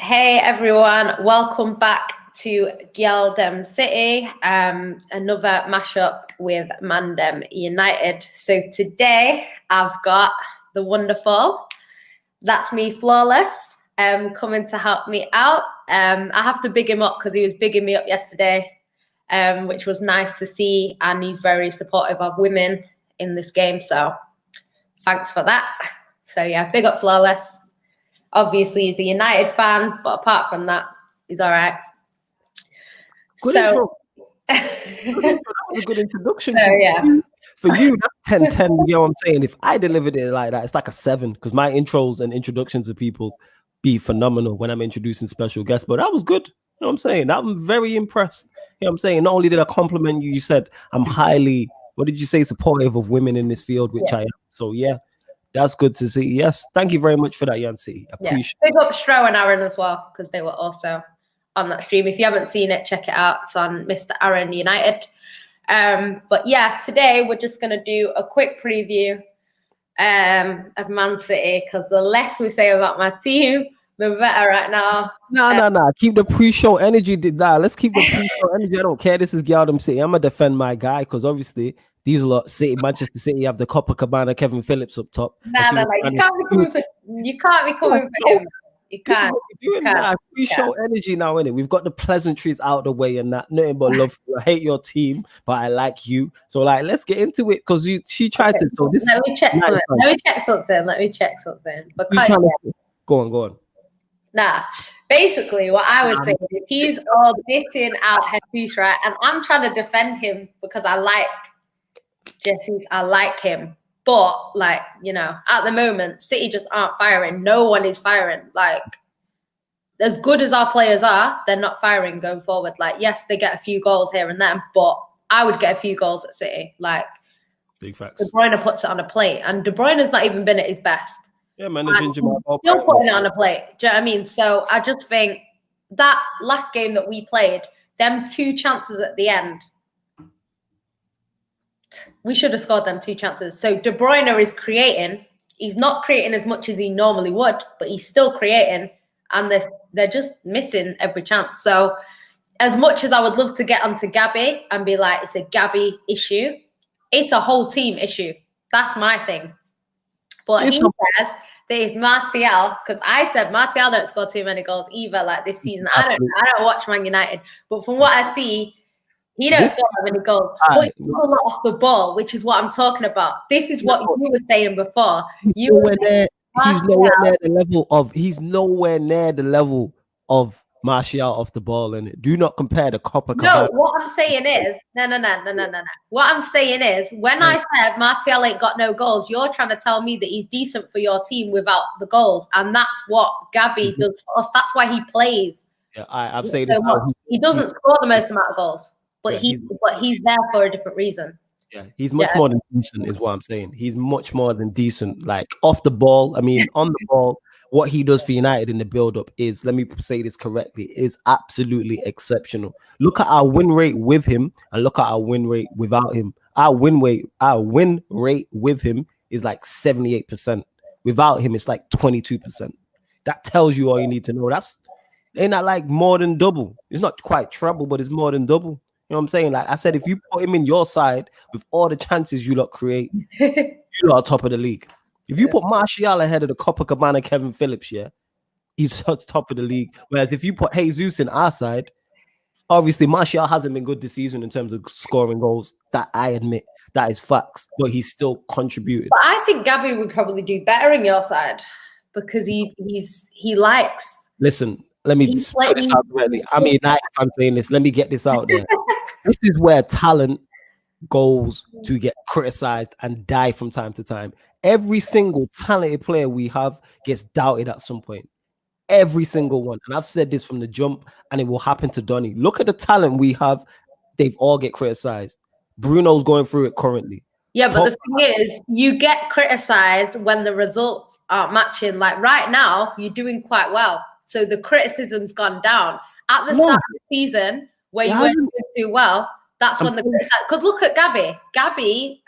Hey everyone, welcome back to GyalDem City, another mashup with ManDem United. So today I've got the wonderful, that's me flawless, coming to help me out. I have to big him up because he was bigging me up yesterday, which was nice to see, and he's very supportive of women in this game, so thanks for that. So yeah, big up flawless. Obviously, he's a United fan, but apart from that, he's all right. Good intro. That was a good introduction. So, yeah. For you, that's 10-10. You know what I'm saying? If I delivered it like that, it's like a 7 because my intros and introductions of people be phenomenal when I'm introducing special guests. But that was good. You know what I'm saying? I'm very impressed. You know what I'm saying? Not only did I compliment you, you said I'm highly, what did you say, supportive of women in this field, which I am. So, yeah. That's good to see. Yes, thank you very much for that, Yancy. I appreciate it. Big up Stro and Aaron as well, because they were also on that stream. If you haven't seen it, check it out. It's on Mr. Aaron United. But yeah, today we're just going to do a quick preview of Man City, because the less we say about my team, the better right now. No. Keep the pre-show energy. Let's keep the pre-show energy. I don't care. This is GyalDem City. I'm going to defend my guy, because obviously these lot, City, Manchester City, have the Copacabana, Kevin Phillips up top. No. You can't be coming for him. You can't. Pre-show energy now, innit? We've got the pleasantries out the way and that. Nothing but love. I hate your team, but I like you. So, like, let's get into it, because she tried to. So this. Let me check something. Because go on. Nah, basically what I was saying is he's all dissing out Jesus, right? And I'm trying to defend him because I like Jesus. I like him. But, like, you know, at the moment, City just aren't firing. No one is firing. Like, as good as our players are, they're not firing going forward. Like, yes, they get a few goals here and there, but I would get a few goals at City. Like, big facts. De Bruyne puts it on a plate, and De Bruyne's not even been at his best. Yeah, managing still putting it on a plate. Do you know what I mean? So I just think that last game that we played, them 2 chances at the end, we should have scored them 2 chances. So De Bruyne is creating. He's not creating as much as he normally would, but he's still creating, and they're just missing every chance. So as much as I would love to get onto Gabby and be like, it's a Gabby issue, it's a whole team issue. That's my thing. But he says that it's Martial, because I said Martial don't score too many goals either, like this season. I don't watch Man United, but from what I see, he don't score that many goals. But he's a lot off the ball, which is what I'm talking about. This is what you were saying before. He's nowhere near the level of Martial off the ball, and do not compare the Copacabana. No, what I'm saying is no. What I'm saying is, when I said Martial ain't got no goals, you're trying to tell me that he's decent for your team without the goals, and that's what Gabby does for us. That's why he plays. Yeah, I've said this now. He doesn't score the most amount of goals, but he's there for a different reason. Yeah, he's much more than decent, is what I'm saying. He's much more than decent. Like, off the ball, I mean, on the ball, what he does for United in the build-up is, let me say this correctly, is absolutely exceptional. Look at our win rate with him and look at our win rate without him. Our win rate with him is like 78%. Without him, it's like 22%. That tells you all you need to know. Ain't that like more than double? It's not quite treble, but it's more than double. You know what I'm saying? Like I said, if you put him in your side with all the chances you lot create, you lot are top of the league. If you put Martial ahead of the Copacabana Kevin Phillips, he's top of the league. Whereas if you put Jesus in our side, obviously Martial hasn't been good this season in terms of scoring goals. That I admit, that is facts. But he's still contributed. But I think Gabby would probably do better in your side because he likes. Listen, let me put this out directly. I mean, if I'm saying this, let me get this out there. This is where talent goes to get criticized and die from time to time. Every single talented player we have gets doubted at some point. Every single one. And I've said this from the jump, and it will happen to Donny. Look at the talent we have. They've all get criticized. Bruno's going through it currently. Yeah, but the thing is, you get criticized when the results aren't matching. Like right now, you're doing quite well. So the criticism's gone down. At the start of the season, where you weren't doing too well, that's when the criticism. Because look at Gabby. Gabby,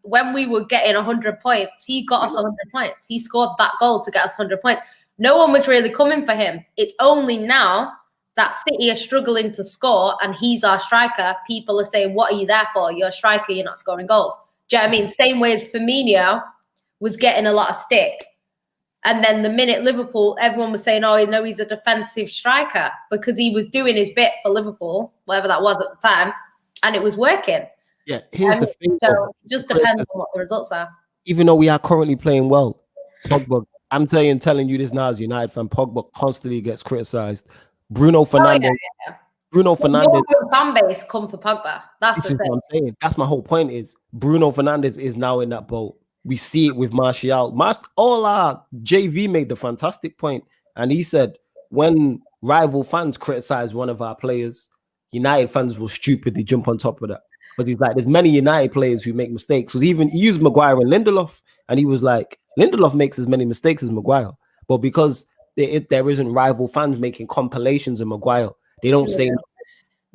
when we were getting 100 points, he got us 100 points. He scored that goal to get us 100 points. No one was really coming for him. It's only now that City are struggling to score and he's our striker. People are saying, what are you there for? You're a striker, you're not scoring goals. Do you know what I mean? Same way as Firmino was getting a lot of stick. And then the minute Liverpool, everyone was saying, oh, you know, he's a defensive striker because he was doing his bit for Liverpool, whatever that was at the time, and it was working. Yeah, here's the thing. So it just depends on what the results are. Even though we are currently playing well, Pogba, I'm telling you this now as a United fan, Pogba constantly gets criticized. Bruno Fernandes. Bruno Fernandes. Fan base come for Pogba. That's the thing. What I'm saying. That's my whole point is Bruno Fernandes is now in that boat. We see it with Martial. All our JV made the fantastic point, and he said when rival fans criticize one of our players, United fans will stupidly jump on top of that. Because he's like, there's many United players who make mistakes. Because even he used Maguire and Lindelof, and he was like, Lindelof makes as many mistakes as Maguire, but because there isn't rival fans making compilations of Maguire, they don't say.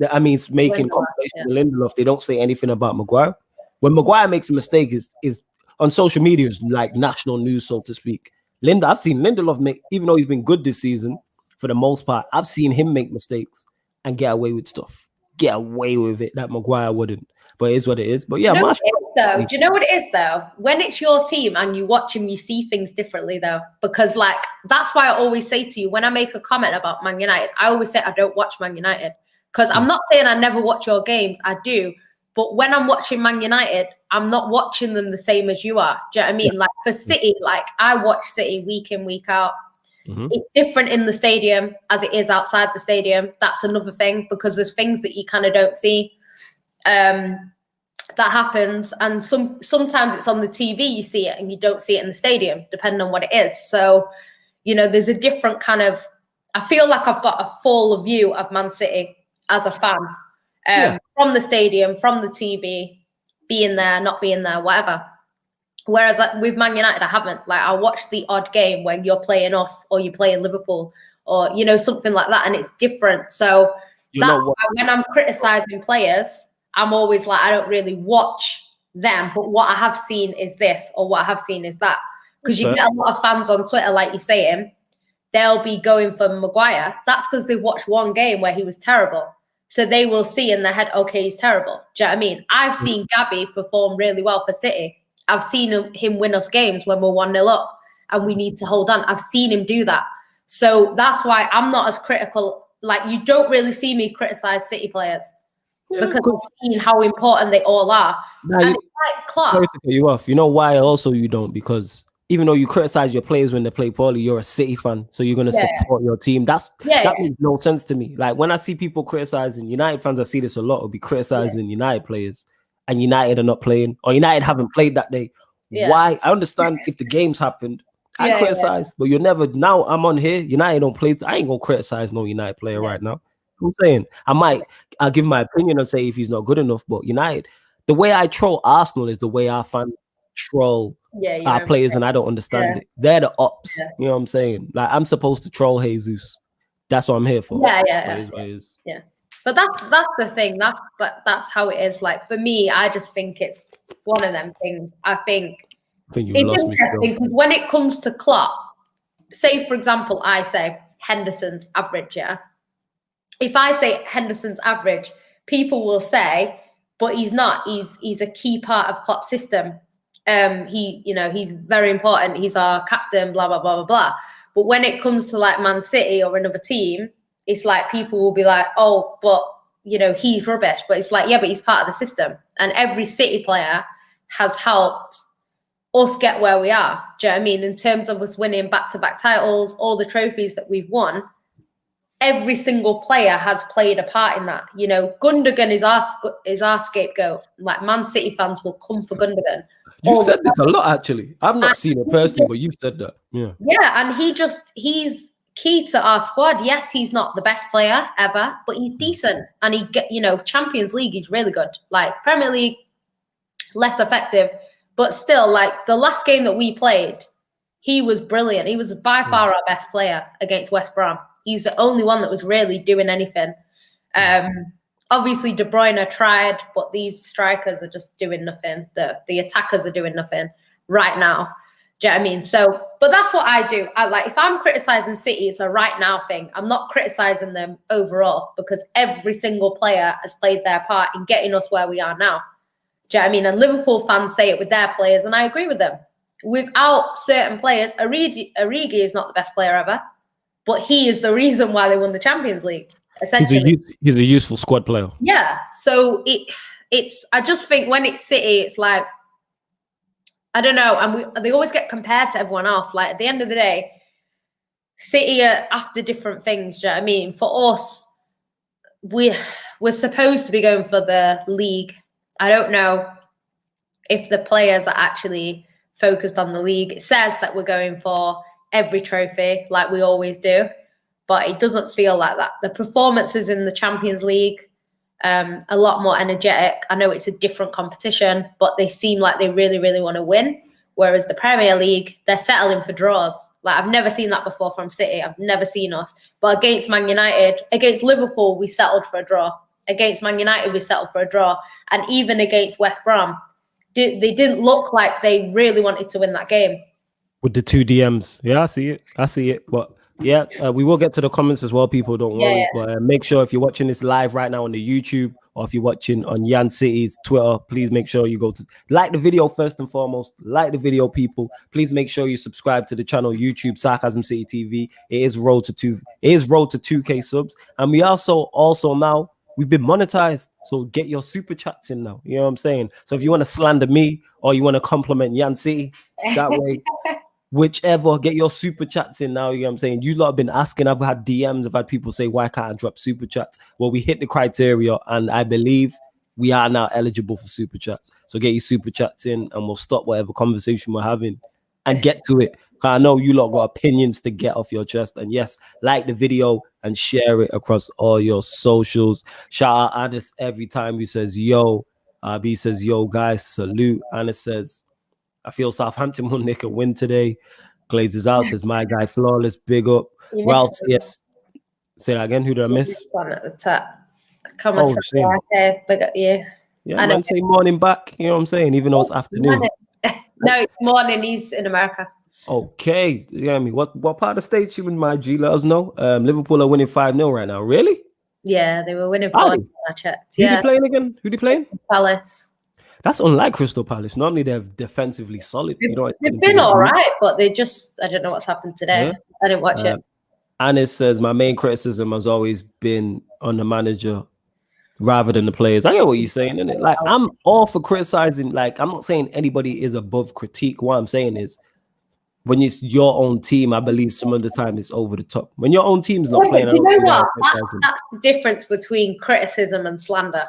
I mean, it's making compilations of Lindelof. They don't say anything about Maguire. When Maguire makes a mistake, is on social media is like national news, so to speak. I've seen Lindelof make, even though he's been good this season for the most part, I've seen him make mistakes and get away with stuff. Get away with it that Maguire wouldn't. But it is what it is. But yeah, do you know what it is though? When it's your team and you watch him, you see things differently though. Because like that's why I always say to you when I make a comment about Man United, I always say I don't watch Man United. Because I'm not saying I never watch your games, I do. But when I'm watching Man United, I'm not watching them the same as you are. Do you know what I mean? Yeah. Like for City, like I watch City week in, week out. Mm-hmm. It's different in the stadium as it is outside the stadium. That's another thing because there's things that you kind of don't see that happens. And sometimes it's on the TV, you see it and you don't see it in the stadium, depending on what it is. So, you know, there's a different kind of, I feel like I've got a full view of Man City as a fan. From the stadium, from the TV, being there, not being there, whatever. Whereas like, with Man United, I haven't. Like I watch the odd game when you're playing us or you're playing Liverpool or, you know, something like that. And it's different. So that's why when I'm criticizing players, I'm always like, I don't really watch them. But what I have seen is this or what I have seen is that. Because you get a lot of fans on Twitter, like you're saying, they'll be going for Maguire. That's because they watched one game where he was terrible. So they will see in their head, okay, he's terrible. Do you know what I mean? I've seen Gabby perform really well for City. I've seen him win us games when we're 1-0 up and we need to hold on. I've seen him do that. So that's why I'm not as critical. Like, you don't really see me criticize City players because I've seen how important they all are. Now, and it's like Klopp. Sorry to cut you off. You know why also you don't? Because even though you criticize your players when they play poorly, you're a City fan, so you're going to support your team. That makes no sense to me. Like when I see people criticizing United fans, I see this a lot, will be criticizing United players and United are not playing or United haven't played that day. Why? I understand if the games happened, I criticize, but you're never, now I'm on here, United don't play, I ain't going to criticize no United player right now. I'm saying, I'll give my opinion and say if he's not good enough, but United, the way I troll Arsenal is the way our fans troll our players, and I don't understand it. They're the ops. You know what I'm saying? Like I'm supposed to troll Jesus. That's what I'm here for. It is what it is. Yeah. But that's the thing. That's how it is. Like for me, I just think it's one of them things. I think you lost me. Because when it comes to Klopp, say for example, I say Henderson's average. Yeah. If I say Henderson's average, people will say, but he's not. He's a key part of Klopp's system. He's very important. He's our captain, blah, blah, blah, blah, blah. But when it comes to like Man City or another team, it's like people will be like, oh, but, you know, he's rubbish. But it's like, yeah, but he's part of the system. And every City player has helped us get where we are. Do you know what I mean? In terms of us winning back-to-back titles, all the trophies that we've won, every single player has played a part in that. You know, Gundogan is our scapegoat. Like Man City fans will come for Gundogan. You said this a lot, actually. I've not seen it personally, but you've said that. Yeah. Yeah, and he's key to our squad. Yes, he's not the best player ever, but he's decent. And Champions League, he's really good. Like Premier League, less effective. But still, like the last game that we played, he was brilliant. He was by far our best player against West Brom. He's the only one that was really doing anything. Obviously, De Bruyne tried, but these strikers are just doing nothing. The attackers are doing nothing right now. Do you know what I mean? So, but that's what I do. I like, if I'm criticizing City, it's a right now thing. I'm not criticizing them overall because every single player has played their part in getting us where we are now. Do you know what I mean? And Liverpool fans say it with their players, and I agree with them. Without certain players, Origi is not the best player ever, but he is the reason why they won the Champions League. Essentially, he's a useful squad player. Yeah. So it's. I just think when it's City, it's like, I don't know, and they always get compared to everyone else. Like at the end of the day, City are after different things. Do you know what I mean? For us, we're supposed to be going for the league. I don't know if the players are actually focused on the league. It says that we're going for every trophy, like we always do, but it doesn't feel like that. The performances in the Champions League, a lot more energetic. I know it's a different competition, but they seem like they really, really want to win. Whereas the Premier League, they're settling for draws. Like I've never seen that before from City. I've never seen us. But against Man United, against Liverpool, we settled for a draw. Against Man United, we settled for a draw. And even against West Brom, they didn't look like they really wanted to win that game. With the 2 DMs. Yeah, I see it. But yeah, we will get to the comments as well, people. Don't worry. Yeah. But make sure if you're watching this live right now on the YouTube, or if you're watching on Yan City's Twitter, please make sure you go to like the video first and foremost. Like the video, people. Please make sure you subscribe to the channel YouTube Sarcasm City TV. It is road to 2K subs, and we also now we've been monetized. So get your super chats in now. You know what I'm saying? So if you want to slander me or you want to compliment Yan City, that way. Whichever, get your super chats in now. You know what I'm saying? You lot have been asking. I've had DMs. I've had people say, why can't I drop super chats? Well, we hit the criteria, and I believe we are now eligible for super chats. So get your super chats in, and we'll stop whatever conversation we're having and get to it. I know you lot got opinions to get off your chest. And yes, like the video and share it across all your socials. Shout out Anis every time he says, yo. B says, yo, guys, salute. Anis says, I feel Southampton will nick a win today. Glazes out, says my guy Flawless, big up. Ralph, yes. Say that again. Who did I miss? One at the top. Come on, big up you. Yeah, man, say morning back. You know what I'm saying? Even though it's afternoon. No, it's morning. He's in America. Okay. You know me. What part of the state you in, my G? Let us know. Liverpool are winning 5-0 right now. Really? Yeah, they were winning 4. I checked. Who they playing again? Who they playing? Palace. That's unlike Crystal Palace. Normally they're defensively solid. They've been all right, but I don't know what's happened today. Yeah. I didn't watch it. Anis says, my main criticism has always been on the manager rather than the players. I get what you're saying, innit? Like, I'm all for criticizing. Like, I'm not saying anybody is above critique. What I'm saying is, when it's your own team, I believe some of the time it's over the top. When your own team's not playing, you know what? That's the difference between criticism and slander.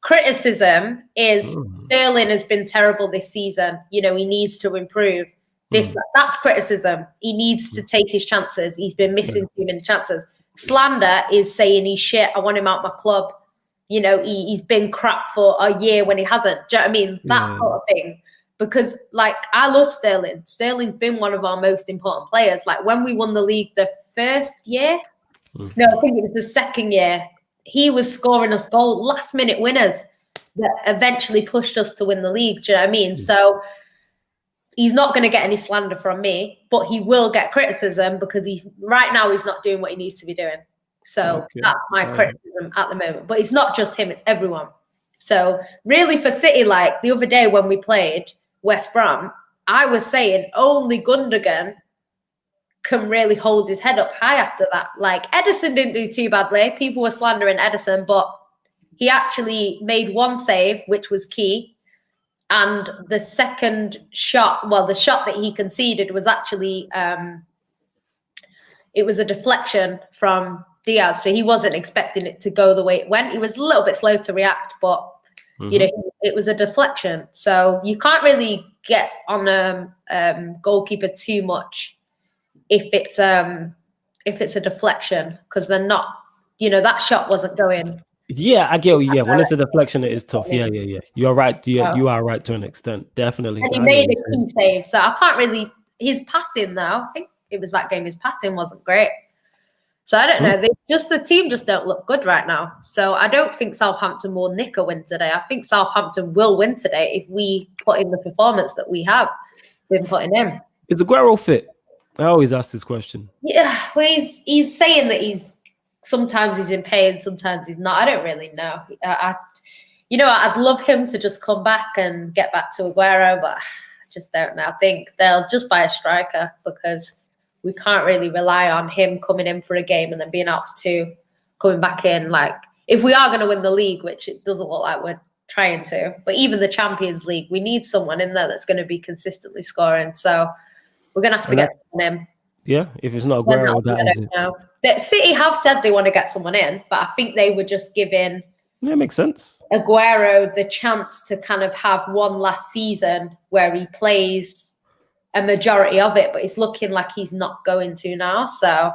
Criticism is Sterling has been terrible this season. You know, he needs to improve. That's criticism. He needs to take his chances. He's been missing too many chances. Slander is saying he's shit. I want him out my club. You know, he's been crap for a year when he hasn't. Do you know what I mean? That sort of thing. Because, like, I love Sterling. Sterling's been one of our most important players. Like, when we won the league the first year, no, I think it was the second year, he was scoring us goal, last-minute winners that eventually pushed us to win the league. Do you know what I mean? So he's not going to get any slander from me, but he will get criticism because right now he's not doing what he needs to be doing. So that's my criticism at the moment. But it's not just him, it's everyone. So really for City, like the other day when we played West Brom, I was saying only Gundogan can really hold his head up high after that. Like Edison didn't do too badly. People were slandering Edison, but he actually made one save, which was key. And the second shot, well, the shot that he conceded was actually, it was a deflection from Diaz. So he wasn't expecting it to go the way it went. He was a little bit slow to react, but you know, it was a deflection. So you can't really get on a goalkeeper too much if it's a deflection, because they're not, you know, that shot wasn't going. Yeah, I get. Yeah, when it's a deflection, it is tough. Yeah. You're right. You are right to an extent, definitely. And he made a key save, so I can't really. His passing, though, I think it was that game. His passing wasn't great, so I don't know. The team just don't look good right now. So I don't think Southampton will nick a win today. I think Southampton will win today if we put in the performance that we have been putting in. Is Aguero fit? I always ask this question. Yeah, well, he's saying that sometimes he's in pain, sometimes he's not. I don't really know. I'd love him to just come back and get back to Aguero, but I just don't know. I think they'll just buy a striker because we can't really rely on him coming in for a game and then being out for 2, coming back in. Like, if we are going to win the league, which it doesn't look like we're trying to, but even the Champions League, we need someone in there that's going to be consistently scoring. So we're going to have to get someone in. Yeah, if it's not Aguero, that City have said they want to get someone in, but I think they were just giving makes sense. Aguero the chance to kind of have one last season where he plays a majority of it, but it's looking like he's not going to now. So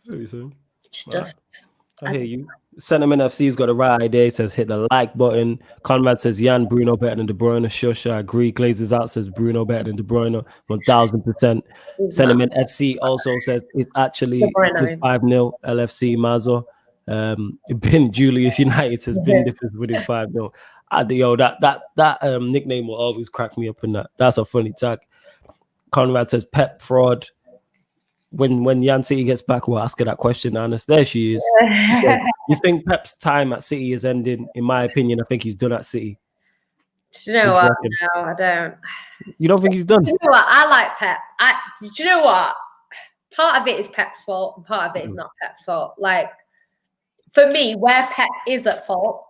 I hear you. Sentiment FC's got a right idea. He says hit the like button. Conrad says Jan Bruno better than De Bruyne. Shush, I agree. Glazes out says Bruno better than De Bruyne. 1000%. Sentiment FC also says it's actually 5-0 LFC Mazo. Ben Julius United says Ben Dippers winning 5-0. That nickname will always crack me up in that. That's a funny tag. Conrad says Pep fraud. When Jan City gets back, we'll ask her that question, Anas. There she is. You think Pep's time at City is ending? In my opinion, I think he's done at City. Do you know what? No, I don't. You don't think he's done? Do you know what? I like Pep. Do you know what? Part of it is Pep's fault and part of it is not Pep's fault. Like, for me, where Pep is at fault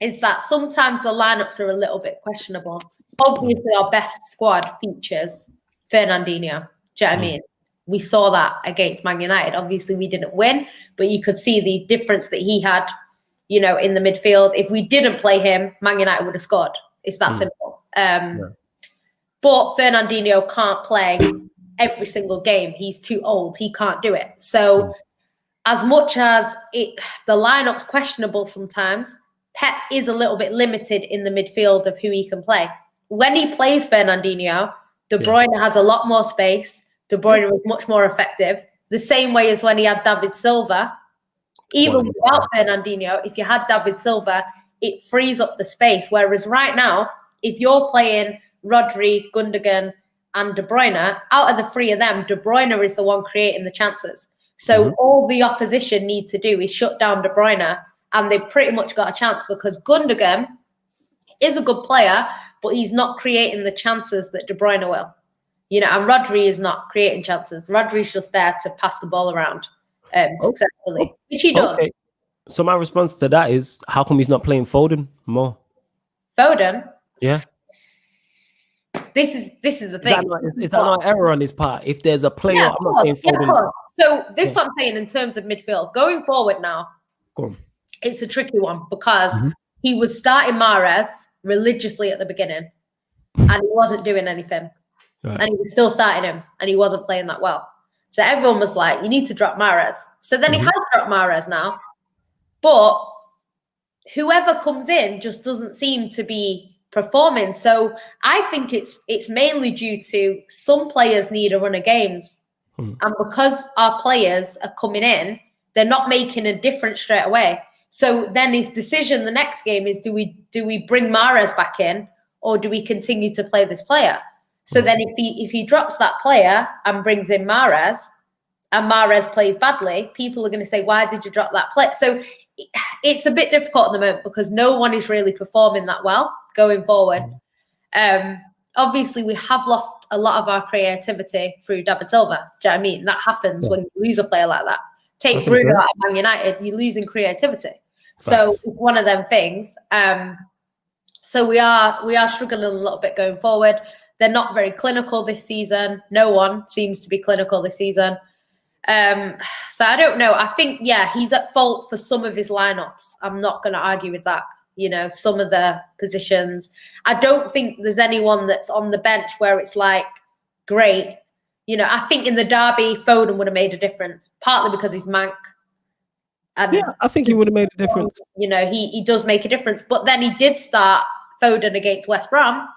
is that sometimes the lineups are a little bit questionable. Obviously, our best squad features Fernandinho. Do you know what I mean? We saw that against Man United. Obviously, we didn't win, but you could see the difference that he had, in the midfield. If we didn't play him, Man United would have scored. It's that simple. But Fernandinho can't play every single game. He's too old. He can't do it. So as much as the lineup's questionable sometimes, Pep is a little bit limited in the midfield of who he can play. When he plays Fernandinho, De Bruyne has a lot more space. De Bruyne was much more effective. The same way as when he had David Silva. Even without Fernandinho, if you had David Silva, it frees up the space. Whereas right now, if you're playing Rodri, Gundogan, and De Bruyne, out of the 3 of them, De Bruyne is the one creating the chances. So all the opposition need to do is shut down De Bruyne, and they've pretty much got a chance because Gundogan is a good player, but he's not creating the chances that De Bruyne will. And Rodri is not creating chances. Rodri's just there to pass the ball around successfully, which he does. Okay. So my response to that is, how come he's not playing Foden more? Foden? Yeah. This is the thing. Is that not an error on his part? If there's a player, I'm not playing Foden. So this is what I'm saying in terms of midfield. Going forward now, it's a tricky one because he was starting Mahrez religiously at the beginning and he wasn't doing anything. Right. And he was still starting him, and he wasn't playing that well. So everyone was like, you need to drop Mahrez. So then he has dropped Mahrez now. But whoever comes in just doesn't seem to be performing. So I think it's mainly due to some players need a run of games. And because our players are coming in, they're not making a difference straight away. So then his decision the next game is, do we bring Mahrez back in, or do we continue to play this player? So then if he drops that player and brings in Mahrez, and Mahrez plays badly, people are going to say, why did you drop that player? So it's a bit difficult at the moment because no one is really performing that well going forward. Obviously, we have lost a lot of our creativity through David Silva. Do you know what I mean? That happens when you lose a player like that. Take Bruno out of Man United, you're losing creativity. So it's one of them things. So we are struggling a little bit going forward. They're not very clinical this season. No one seems to be clinical this season. So I don't know. I think, he's at fault for some of his lineups. I'm not going to argue with that. Some of the positions. I don't think there's anyone that's on the bench where it's like, great. I think in the derby, Foden would have made a difference, partly because he's mank. And I think he would have made a difference. He does make a difference. But then he did start Foden against West Brom,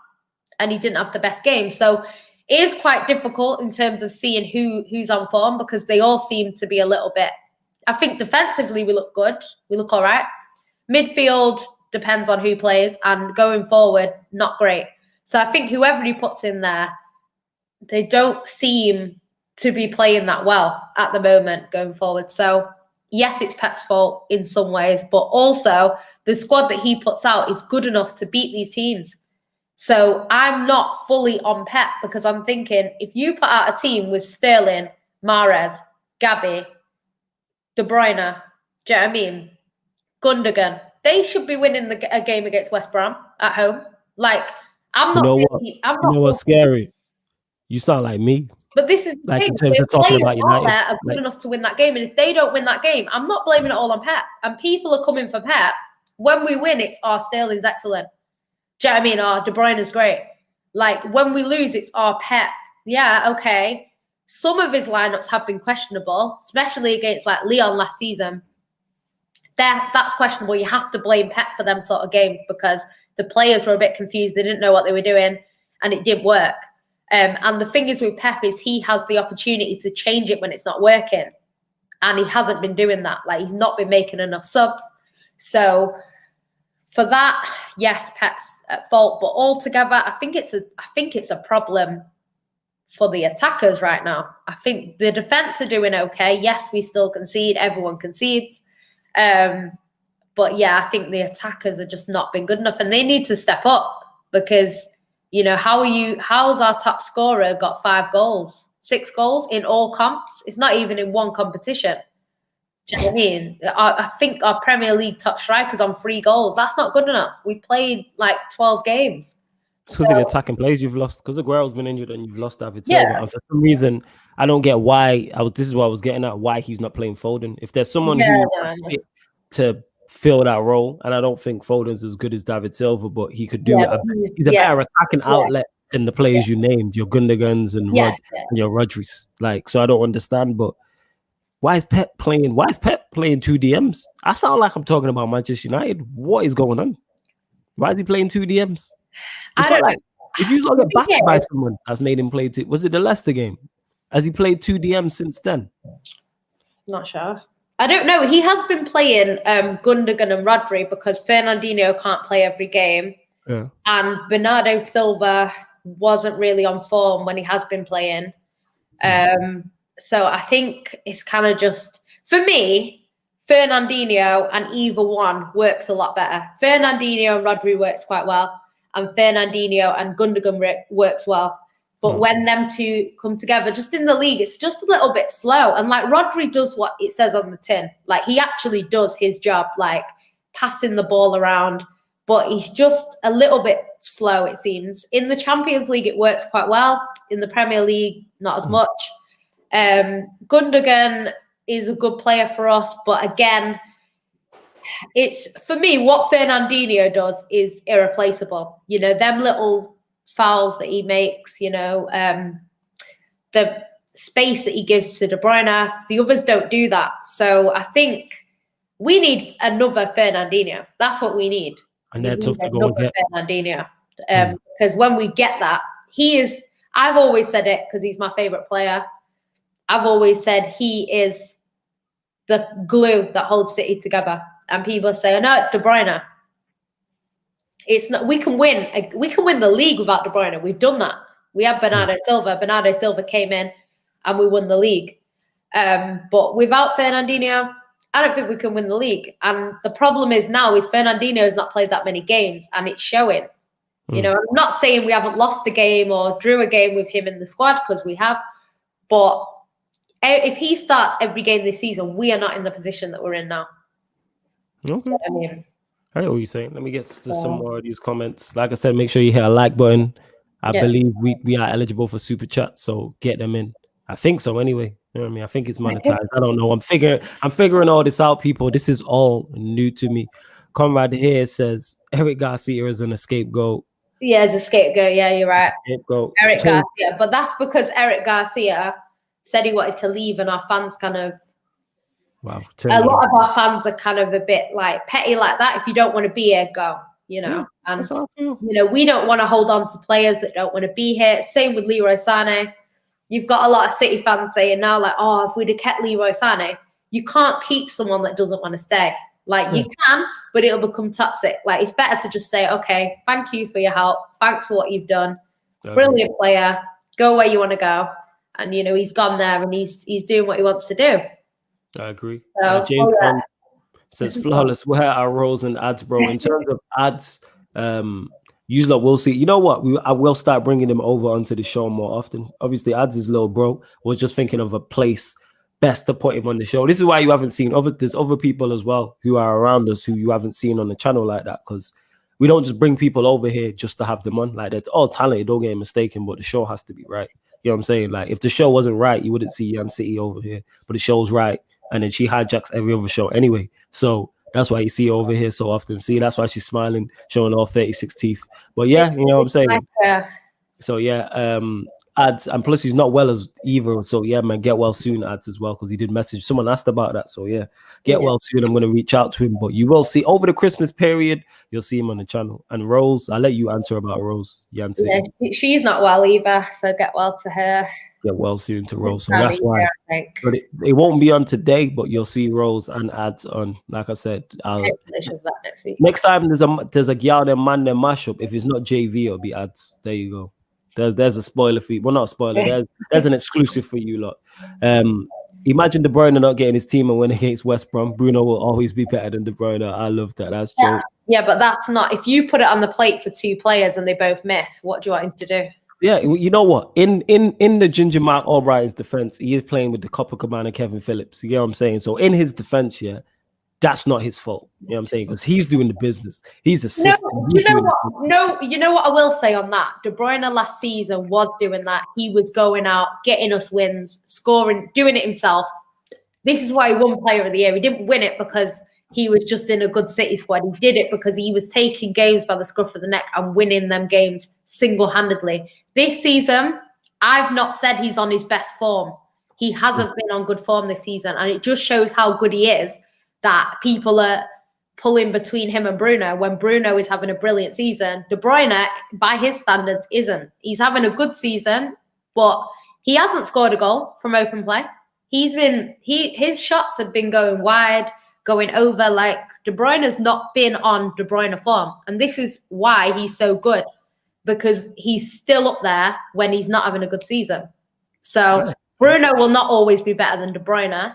and he didn't have the best game. So it is quite difficult in terms of seeing who's on form because they all seem to be a little bit. I think defensively we look good. We look all right. Midfield depends on who plays, and going forward, not great. So I think whoever he puts in there, they don't seem to be playing that well at the moment going forward. So yes, it's Pep's fault in some ways, but also the squad that he puts out is good enough to beat these teams. So I'm not fully on Pep because I'm thinking if you put out a team with Sterling, Mahrez, Gabby, De Bruyne, do you know what I mean? Gundogan, they should be winning a game against West Brom at home. Like, I'm not. You know what's scary? You sound like me. But this is the like thing. in terms of talking about United, are good enough to win that game, and if they don't win that game, I'm not blaming it all on Pep. And people are coming for Pep. When we win, it's Sterling's excellent. Do you know what I mean? De Bruyne is great. Like when we lose, it's Pep. Yeah, okay. Some of his lineups have been questionable, especially against like Leon last season. That's questionable. You have to blame Pep for them sort of games because the players were a bit confused. They didn't know what they were doing, and it did work. And the thing is with Pep is he has the opportunity to change it when it's not working, and he hasn't been doing that. Like he's not been making enough subs. So for that, yes, Pep's at fault. But altogether, I think it's a problem for the attackers right now. I think the defense are doing okay. Yes, we still concede. Everyone concedes. But yeah, I think the attackers have just not been good enough, and they need to step up because, you know, how's our top scorer got 5 goals, 6 goals in all comps? It's not even in one competition. Do you know what I mean? I think our Premier League top striker's on 3 goals. That's not good enough. We played like 12 games. It's because of the attacking plays you've lost. Because Aguero's been injured and you've lost David Silva. And for some reason, I don't get why. This is what I was getting at. Why he's not playing Foden? If there's someone who's to fill that role, and I don't think Foden's as good as David Silva, but he could do it. He's a better attacking outlet than the players you named, your Gundogans and your Rodris. Like, so I don't understand. But why is Pep playing 2 DMs? I sound like I'm talking about Manchester United. What is going on? Why is he playing 2 DMs? It's not like if you get battered by someone that's made him play 2. Was it the Leicester game? Has he played 2 DMs since then? Not sure. I don't know. He has been playing Gundogan and Rodri because Fernandinho can't play every game. Yeah. And Bernardo Silva wasn't really on form when he has been playing. So I think it's kind of just, for me, Fernandinho and either one works a lot better. Fernandinho and Rodri works quite well, and Fernandinho and Gundogan works well. But when them two come together, just in the league, it's just a little bit slow. And like Rodri does what it says on the tin. Like he actually does his job, like passing the ball around. But he's just a little bit slow, it seems. In the Champions League, it works quite well. In the Premier League, not as much. Gundogan is a good player for us. But again, it's, for me, what Fernandinho does is irreplaceable. You know, them little fouls that he makes, you know, the space that he gives to De Bruyne, the others don't do that. So I think we need another Fernandinho. That's what we need. And they're tough to go and get. Fernandinho. Because when we get that, he is, I've always said it because he's my favourite player. I've always said he is the glue that holds City together. And people say, oh, no, it's De Bruyne. It's not. We can win the league without De Bruyne. We've done that. We had Bernardo Silva. Bernardo Silva came in, and we won the league. But without Fernandinho, I don't think we can win the league. And the problem is now is Fernandinho has not played that many games, and it's showing. You know, I'm not saying we haven't lost a game or drew a game with him in the squad because we have, but if he starts every game this season, we are not in the position that we're in now. Okay. I mean. I know what you're saying. Let me get to some more of these comments. Like I said, make sure you hit a like button. I believe we are eligible for super chat, so get them in. I think so anyway. You know what I mean? I think it's monetized. I don't know. I'm figuring all this out, people. This is all new to me. Conrad here says Eric Garcia is an scapegoat. Yeah, as a scapegoat. Yeah, you're right. Scapegoat. Eric Garcia. But that's because Eric Garcia said he wanted to leave, and our fans kind of. Wow. A lot of our fans are kind of a bit like petty like that. If you don't want to be here, go, you know. And, you know, we don't want to hold on to players that don't want to be here. Same with Leroy Sané. You've got a lot of City fans saying now, like, oh, if we'd have kept Leroy Sané, you can't keep someone that doesn't want to stay. Like, you can, but it'll become toxic. Like, it's better to just say, okay, thank you for your help. Thanks for what you've done. Brilliant player. go where you want to go. And, you know, he's gone there and he's doing what he wants to do. I agree. So, James Bond says, flawless. Where are roles and ads, bro? In terms of ads, usually we'll see. You know what? I will start bringing them over onto the show more often. Obviously, ads is little bro. Was just thinking of a place best to put him on the show. This is why you haven't seen there's other people as well who are around us who you haven't seen on the channel like that, because we don't just bring people over here just to have them on. Like, that's all talented, don't get mistaken, but the show has to be right. You know what I'm saying? Like, if the show wasn't right, you wouldn't see Yan City over here. But the show's right, and then she hijacks every other show anyway. So that's why you see her over here so often. See, that's why she's smiling, showing all 36 teeth. But yeah, you know what I'm saying? So yeah, ads, and plus he's not well as either. So yeah, man, get well soon ads as well, because he did message. Someone asked about that. So yeah, get well soon. I'm gonna reach out to him. But you will see over the Christmas period, you'll see him on the channel. And Rose, I'll let you answer about Rose. Yeah, she's not well either. So get well to her. Get well soon to Rose. So that's why. But it won't be on today, but you'll see Rose and ads on. Like I said, next time there's a GyalDem ManDem mashup. If it's not JV, it'll be ads. There you go. There's a spoiler for you. Well, not a spoiler. There's an exclusive for you lot. Imagine De Bruyne not getting his team and win against West Brom. Bruno will always be better than De Bruyne. I love that. That's true. Yeah, but that's not. If you put it on the plate for two players and they both miss, what do you want him to do? Yeah, you know what? In the Ginger Mark Albright's defense, he is playing with the Copacabana Kevin Phillips. You get what I'm saying? So in his defense, yeah, that's not his fault. You know what I'm saying? Because he's doing the business. He's assisting. You know what I will say on that? De Bruyne last season was doing that. He was going out, getting us wins, scoring, doing it himself. This is why he won Player of the Year. He didn't win it because he was just in a good City squad. He did it because he was taking games by the scruff of the neck and winning them games single-handedly. This season, I've not said he's on his best form. He hasn't been on good form this season. And it just shows how good he is that people are pulling between him and Bruno when Bruno is having a brilliant season. De Bruyne, by his standards, isn't. He's having a good season, but he hasn't scored a goal from open play. His shots have been going wide, going over. Like, De Bruyne has not been on De Bruyne form. And this is why he's so good, because he's still up there when he's not having a good season. So Bruno will not always be better than De Bruyne.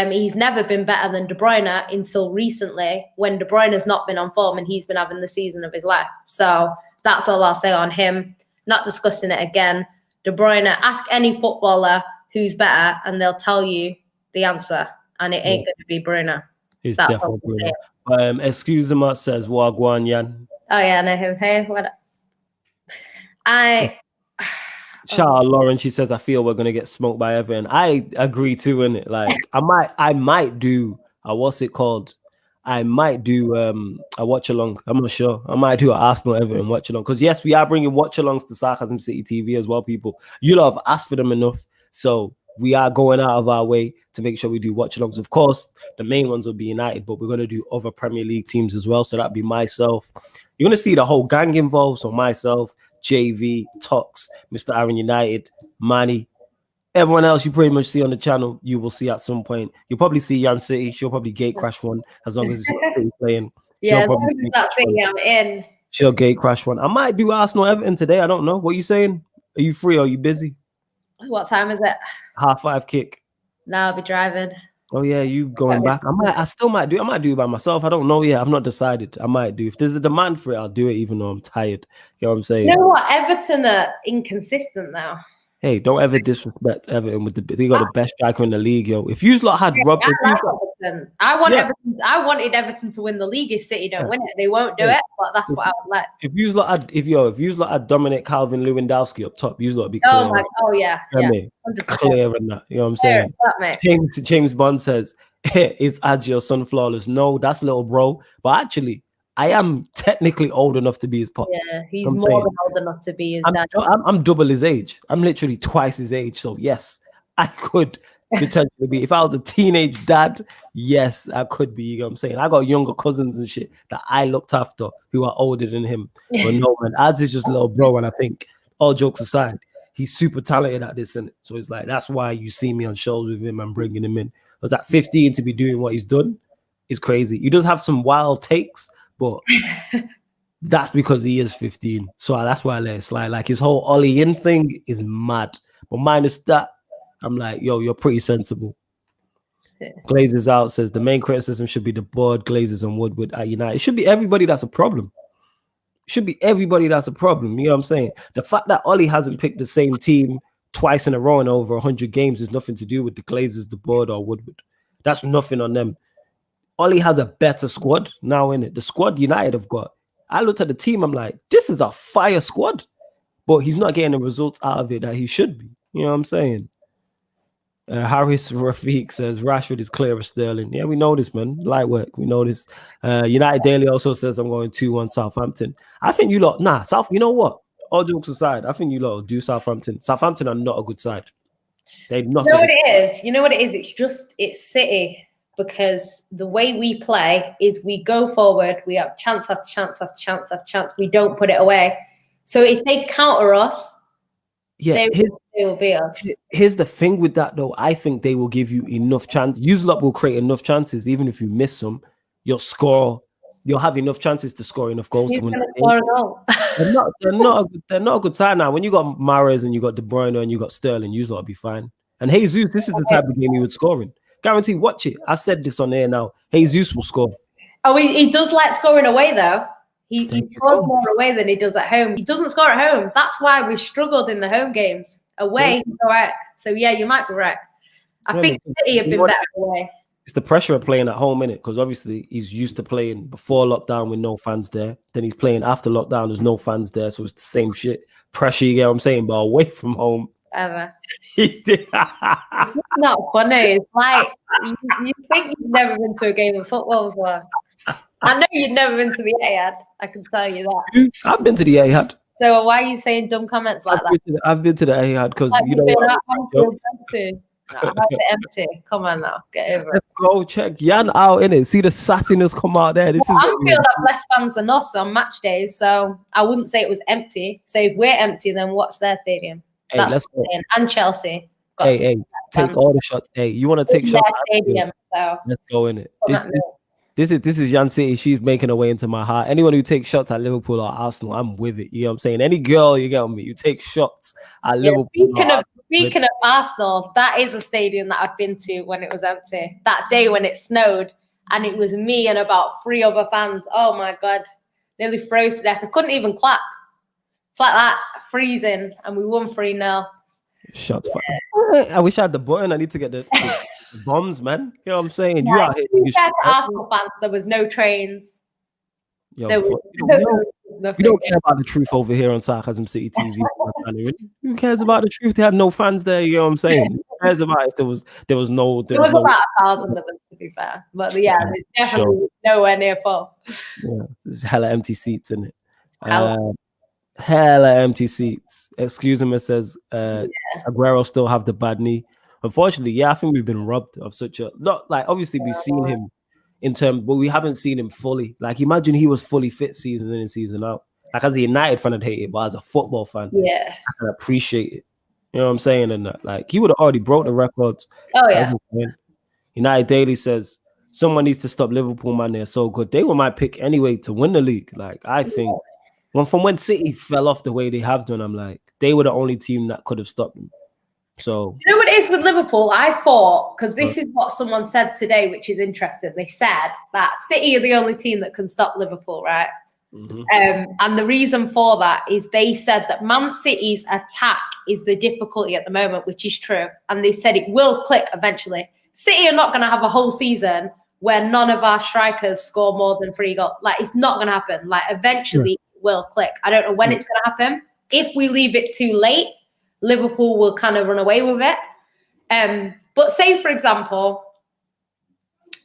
He's never been better than De Bruyne until recently, when De Bruyne has not been on form and he's been having the season of his life. So that's all I'll say on him. Not discussing it again. De Bruyne, ask any footballer who's better and they'll tell you the answer. And it ain't going to be Bruno. It's definitely Bruno. Excuse me, says Wagwan Yan. Oh yeah, I know him. Hey, what up? Shout out Lauren. She says, I feel we're gonna get smoked by Everton. I agree too, innit? Like, I might do what's it called? I might do a watch along. I'm not sure. I might do an Arsenal Everton watch along. Because yes, we are bringing watch alongs to Sarcasm City TV as well, people. You lot have asked for them enough. So we are going out of our way to make sure we do watch alongs. Of course, the main ones will be United, but we're going to do other Premier League teams as well. So that'd be myself. You're going to see the whole gang involved. So myself, JV, Tox, Mr. Aaron United, Manny, everyone else you pretty much see on the channel, you will see at some point. You'll probably see Yan City. She'll probably gate crash one as long as it's not City playing. Yeah, that's it. I'm in. She'll gate crash one. I might do Arsenal Everton today. I don't know. What are you saying? Are you free or are you busy? What time is it? 5:30 kick. No, I'll be driving. Oh yeah, you going back? I still might do. I might do it by myself. I don't know yet. I've not decided. I might do. If there's a demand for it, I'll do it, even though I'm tired. You know what I'm saying? You know what? Everton are inconsistent now. Hey, don't ever disrespect Everton they got the best striker in the league, yo. If you lot had Rob, Everton. I wanted Everton to win the league if City don't win it. They won't do it, but that's what I would like. If you lot had Dominic Calvin Lewandowski up top, you lot be clear. Clear in that. You know what I'm saying? James Bond says, "Is Adjo son flawless?" No, that's little bro. But actually, I am technically old enough to be his pop. Yeah, he's more than old enough to be his dad. I'm double his age. I'm literally twice his age. So yes, I could potentially be. If I was a teenage dad, yes, I could be. You know what I'm saying? I got younger cousins and shit that I looked after who are older than him. But no, man, Ads is just a little bro. And I think, all jokes aside, he's super talented at this. And so it's like, that's why you see me on shows with him and bringing him in. Because at 15 to be doing what he's done is crazy. He does have some wild takes, but that's because he is 15. So that's why I let it slide. Like his whole Ollie in thing is mad. But minus that, I'm like, yo, you're pretty sensible. Glazers out says the main criticism should be the board, Glazers and Woodward at United. It should be everybody that's a problem. It should be everybody that's a problem. You know what I'm saying? The fact that Ollie hasn't picked the same team twice in a row in over 100 games is nothing to do with the Glazers, the board, or Woodward. That's nothing on them. Ollie has a better squad now in it. The squad United have got. I looked at the team, I'm like, this is a fire squad. But he's not getting the results out of it that he should be. You know what I'm saying? Harris Rafiq says Rashford is clear of Sterling. Yeah, we know this, man. Light work. We know this. United Daily also says I'm going 2-1 Southampton. I think you lot, you know what? All jokes aside, I think you lot will do Southampton. Southampton are not a good side. They're not. You know what it is? You know what it is? It's City. Because the way we play is we go forward, we have chance after chance after chance after chance. We don't put it away. So if they counter us, they will beat us. Here's the thing with that, though. I think they will give you enough chance. Use lot will create enough chances, even if you miss them. You'll score. You'll have enough chances to score enough goals to win. Score a goal. They're not a good side now. When you got Mahrez and you got De Bruyne and you got Sterling, you lot will be fine. And Jesus, this is the type of game he would score in. Guarantee, watch it. I've said this on air now. Jesus will score. Oh, he does like scoring away, though. He scores more away than he does at home. He doesn't score at home. That's why we struggled in the home games. Away, he's all right. So, yeah, you might be right. I think City have been better away. It's the pressure of playing at home, innit? Because obviously he's used to playing before lockdown with no fans there. Then he's playing after lockdown, there's no fans there. So it's the same shit. Pressure, you get what I'm saying? But away from home. Ever. It's not funny. It's like you think you've never been to a game of football before. I know you've never been to the Etihad. I can tell you that. I've been to the Etihad. So why are you saying dumb comments like that? I've been to the Etihad because you know empty. Come on now, get over it. Let's go check Jan out in it. See the sassiness come out there. This is Anfield have less fans than us on match days, so I wouldn't say it was empty. So if we're empty, then what's their stadium? Hey, let's go. And Chelsea. Take all the shots. Hey, you want to take shots? Stadium, so. Let's go in it. This is Jan City. She's making her way into my heart. Anyone who takes shots at Liverpool or Arsenal, I'm with it. You know what I'm saying? Any girl, you get me. You take shots at Liverpool. Speaking of Arsenal, that is a stadium that I've been to when it was empty. That day when it snowed and it was me and about 3 other fans. Oh my God, nearly froze to death. I couldn't even clap. It's like that, freezing, and we won 3-0. Shots fired. I wish I had the button. I need to get the bombs, man. You know what I'm saying? Yeah, you out here. Arsenal fans, there was no trains. We don't care about the truth over here on Sarcasm City TV. Who cares about the truth? They had no fans there. You know what I'm saying? Who cares about it? There was about 1,000 of them, to be fair. But yeah, it's definitely nowhere near full. Yeah, there's hella empty seats in it. Hella empty seats. Excuse me, it says Aguero still have the bad knee. Unfortunately, I think we've been robbed of such a not like obviously we've seen him in terms, but we haven't seen him fully. Like imagine he was fully fit season in and season out. Like as a United fan, I'd hate it, but as a football fan, I can appreciate it. You know what I'm saying? And that, like he would have already broke the records. Oh yeah. United Daily says someone needs to stop Liverpool, man. They're so good. They were my pick anyway to win the league. Like I think. When City fell off the way they have done, I'm like, they were the only team that could have stopped them. So you know what it is with Liverpool? I thought, because this is what someone said today, which is interesting. They said that City are the only team that can stop Liverpool, right? Mm-hmm. And the reason for that is they said that Man City's attack is the difficulty at the moment, which is true. And they said it will click eventually. City are not going to have a whole season where none of our strikers score more than 3 goals. Like, it's not going to happen. Like, eventually will click. I don't know when it's going to happen. If we leave it too late, Liverpool will kind of run away with it. But say, for example,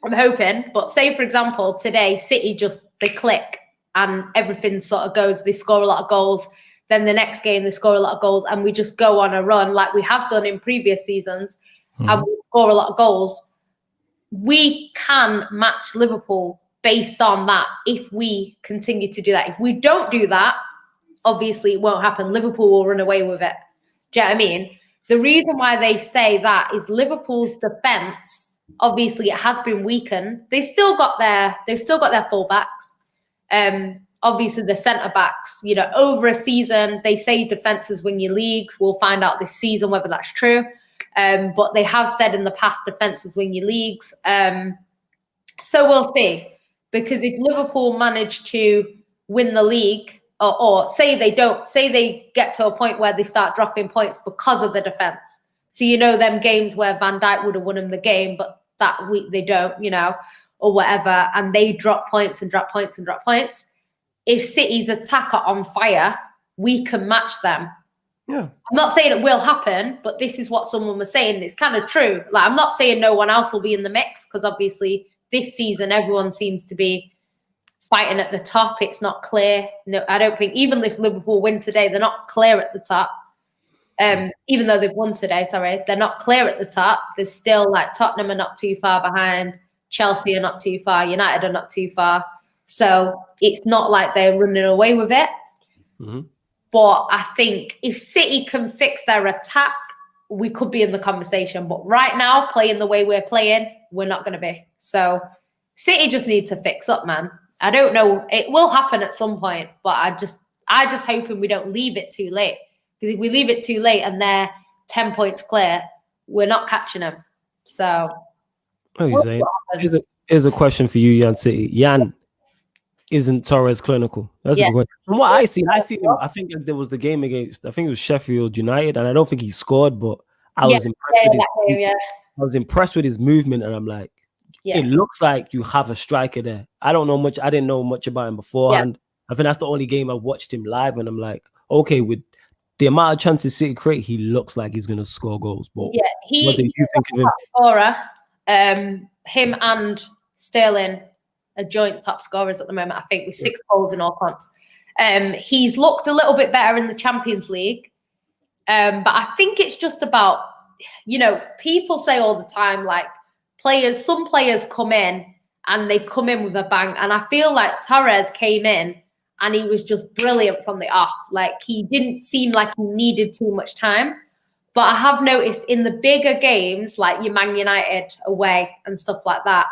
I'm hoping, but say, for example, today, City they click and everything sort of goes, they score a lot of goals. Then the next game, they score a lot of goals and we just go on a run like we have done in previous seasons and we score a lot of goals. We can match Liverpool based on that if we continue to do that. If we don't do that, obviously it won't happen. Liverpool will run away with it. Do you know what I mean? The reason why they say that is Liverpool's defense, obviously it has been weakened. They've still got their fullbacks. obviously the centre backs, you know, over a season, they say defences win your leagues. We'll find out this season whether that's true. But they have said in the past defences win your leagues. So we'll see. Because if Liverpool manage to win the league, or say they don't, say they get to a point where they start dropping points because of the defence. So, you know, them games where Van Dijk would have won them the game, but that week they don't, you know, or whatever, and they drop points and drop points and drop points. If City's attack are on fire, we can match them. Yeah. I'm not saying it will happen, but this is what someone was saying. It's kind of true. Like, I'm not saying no one else will be in the mix, because obviously this season everyone seems to be fighting at the top. It's not clear. No, I don't think, even if Liverpool win today, they're not clear at the top. Even though they've won today, sorry, they're not clear at the top. There's still, like, Tottenham are not too far behind. Chelsea are not too far. United are not too far. So it's not like they're running away with it. Mm-hmm. But I think if City can fix their attack, we could be in the conversation. But right now, playing the way we're playing, we're not going to be. So City just need to fix up, man. I don't know. It will happen at some point, but I just hoping we don't leave it too late. Because if we leave it too late and they're 10 points clear, we're not catching them. So here's a question for you, Jan City. Jan, isn't Torres clinical? That's a good question. From what I see him. I think there was the game against, I think it was Sheffield United, and I don't think he scored, but I was impressed with his movement, and I'm like, it looks like you have a striker there. I don't know much. I didn't know much about him beforehand. I think that's the only game I watched him live, and I'm like, okay, with the amount of chances City create, he looks like he's going to score goals. But what do you think of him? Scorer, him and Sterling are joint top scorers at the moment, I think, with 6 goals in all comps. He's looked a little bit better in the Champions League. But I think it's just about, you know, people say all the time, like, some players come in and they come in with a bang. And I feel like Torres came in and he was just brilliant from the off. Like, he didn't seem like he needed too much time. But I have noticed in the bigger games, like your Man United away and stuff like that,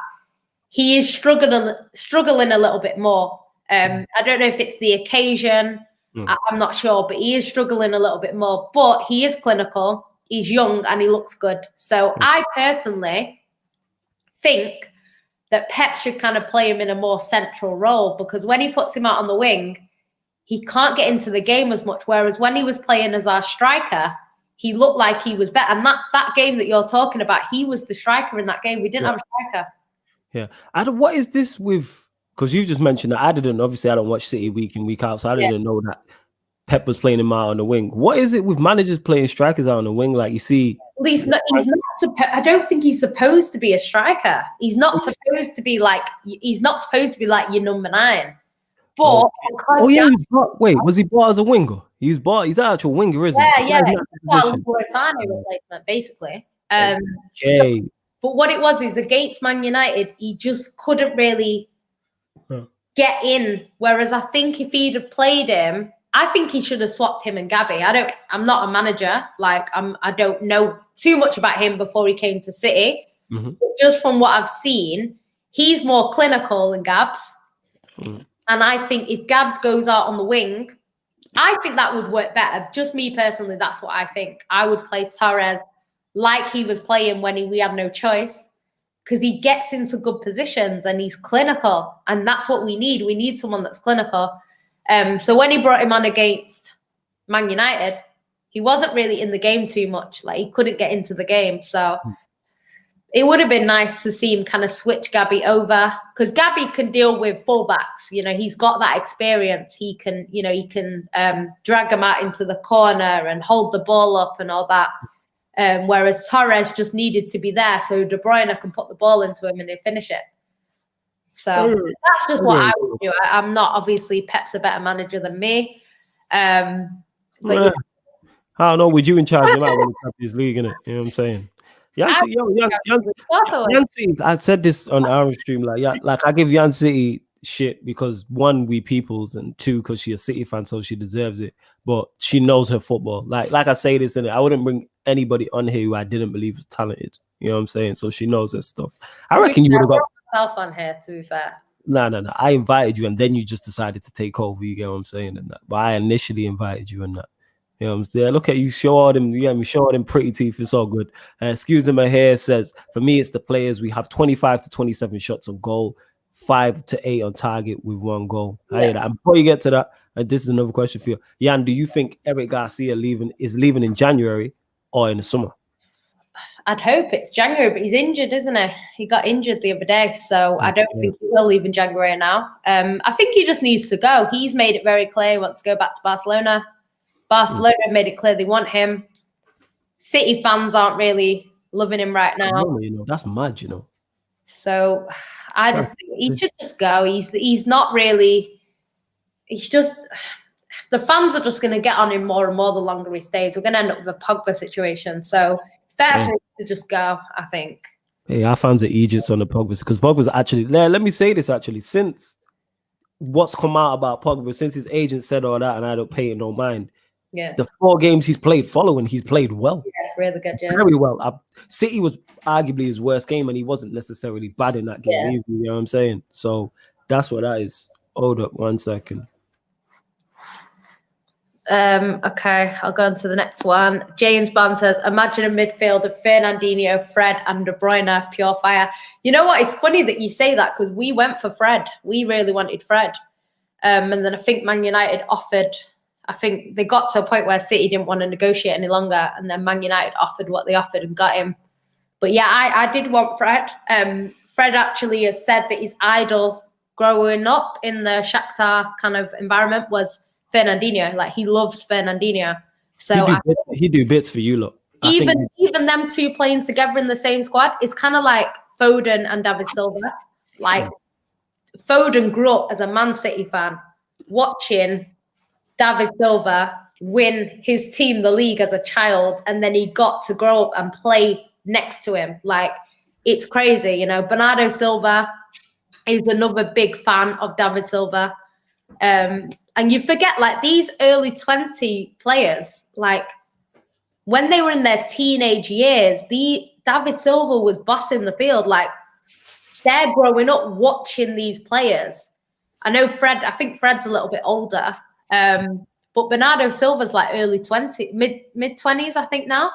he is struggling a little bit more. I don't know if it's the occasion. I'm not sure, but he is struggling a little bit more. But he is clinical. He's young and he looks good. So I personally think that Pep should kind of play him in a more central role, because when he puts him out on the wing, he can't get into the game as much. Whereas when he was playing as our striker, he looked like he was better. And that game that you're talking about, he was the striker in that game. We didn't have a striker. Yeah. Adam, what is this with, because you just mentioned that I don't watch City week in, week out, so I didn't know that Pep was playing him out on the wing. What is it with managers playing strikers out on the wing? Like, you see, well, I don't think he's supposed to be a striker. He's not supposed to be like your number 9. But was he bought as a winger? He's an actual winger, isn't he? Yeah. Replacement, basically. Okay. But what it was is against Man United, he just couldn't really get in. Whereas I think if he'd have played him, I think he should have swapped him and Gabby. I'm not a manager. Like, I don't know too much about him before he came to City. Mm-hmm. But just from what I've seen, he's more clinical than Gabs. Mm. And I think if Gabs goes out on the wing, I think that would work better. Just me personally, that's what I think. I would play Torres like he was playing when we had no choice, because he gets into good positions and he's clinical. And that's what we need. We need someone that's clinical. So when he brought him on against Man United, he wasn't really in the game too much. Like, he couldn't get into the game. So it would have been nice to see him kind of switch Gabby over, because Gabby can deal with fullbacks. You know, he's got that experience. He can drag him out into the corner and hold the ball up and all that. Whereas Torres just needed to be there so De Bruyne can put the ball into him and they finish it. So that's just what I would do. I'm not, obviously, Pep's a better manager than me. But I don't know. With you in charge, you might want to cap his league, innit? You know what I'm saying? Jan City, I said this on our stream. Like I give Jan City shit because 1, we peoples, and 2, because she's a City fan, so she deserves it. But she knows her football. Like I say this, and I wouldn't bring anybody on here who I didn't believe was talented. You know what I'm saying? So she knows her stuff. I reckon you would have got myself on here, to be fair. No. I invited you, and then you just decided to take over. You get what I'm saying? And that, but I initially invited you, and that. You know what I'm saying? Look at you, show all them. Yeah, me show all them pretty teeth. It's all good. Excuse me, my hair says for me, it's the players. We have 25 to 27 shots on goal, 5 to 8 on target with 1 goal. I hear that. And before you get to that, this is another question for you, Jan. Do you think Eric Garcia is leaving in January or in the summer? I'd hope it's January, but he's injured, isn't he? He got injured the other day, so I don't think he will leave in January now. I think he just needs to go. He's made it very clear he wants to go back to Barcelona. Barcelona made it clear they want him. City fans aren't really loving him right now. You know, that's mad, you know. So I just think he should just go. He's not really. He's just. The fans are just going to get on him more and more the longer he stays. We're going to end up with a Pogba situation. So it's better for him to just go, I think. Hey, our fans are Egypts on the Pogba, because Pogba's actually there. Let me say this actually, since what's come out about Pogba, since his agent said all that, and I don't pay it no mind. Yeah. The 4 games he's played following, he's played well. Yeah, really good, yeah. Very well. City was arguably his worst game, and he wasn't necessarily bad in that game either, you know what I'm saying? So that's what that is. Hold up 1 second. Okay, I'll go on to the next one. James Bond says, imagine a midfield of Fernandinho, Fred, and De Bruyne, pure fire. You know what? It's funny that you say that, because we went for Fred. We really wanted Fred. And then I think Man United offered, I think they got to a point where City didn't want to negotiate any longer, and then Man United offered what they offered and got him. But yeah, I did want Fred. Fred actually has said that his idol growing up in the Shakhtar kind of environment was Fernandinho. Like, he loves Fernandinho. So he do bits for you, look. Even them two playing together in the same squad is kind of like Foden and David Silva. Like, Foden grew up as a Man City fan, watching David Silva win his team the league as a child, and then he got to grow up and play next to him. Like, it's crazy, you know. Bernardo Silva is another big fan of David Silva. And you forget, like, these early 20 players, like, when they were in their teenage years, David Silva was bossing the field. Like, they're growing up watching these players. I know I think Fred's a little bit older. But Bernardo Silva's like early 20s, mid-20s, I think now.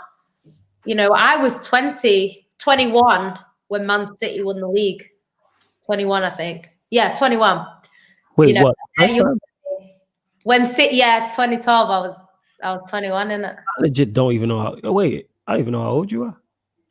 You know, I was 21 when Man City won the league. 21, I think. Yeah, 21. Wait, you know, what? When City, 2012, I was 21, innit? I legit don't even know how. I don't even know how old you are.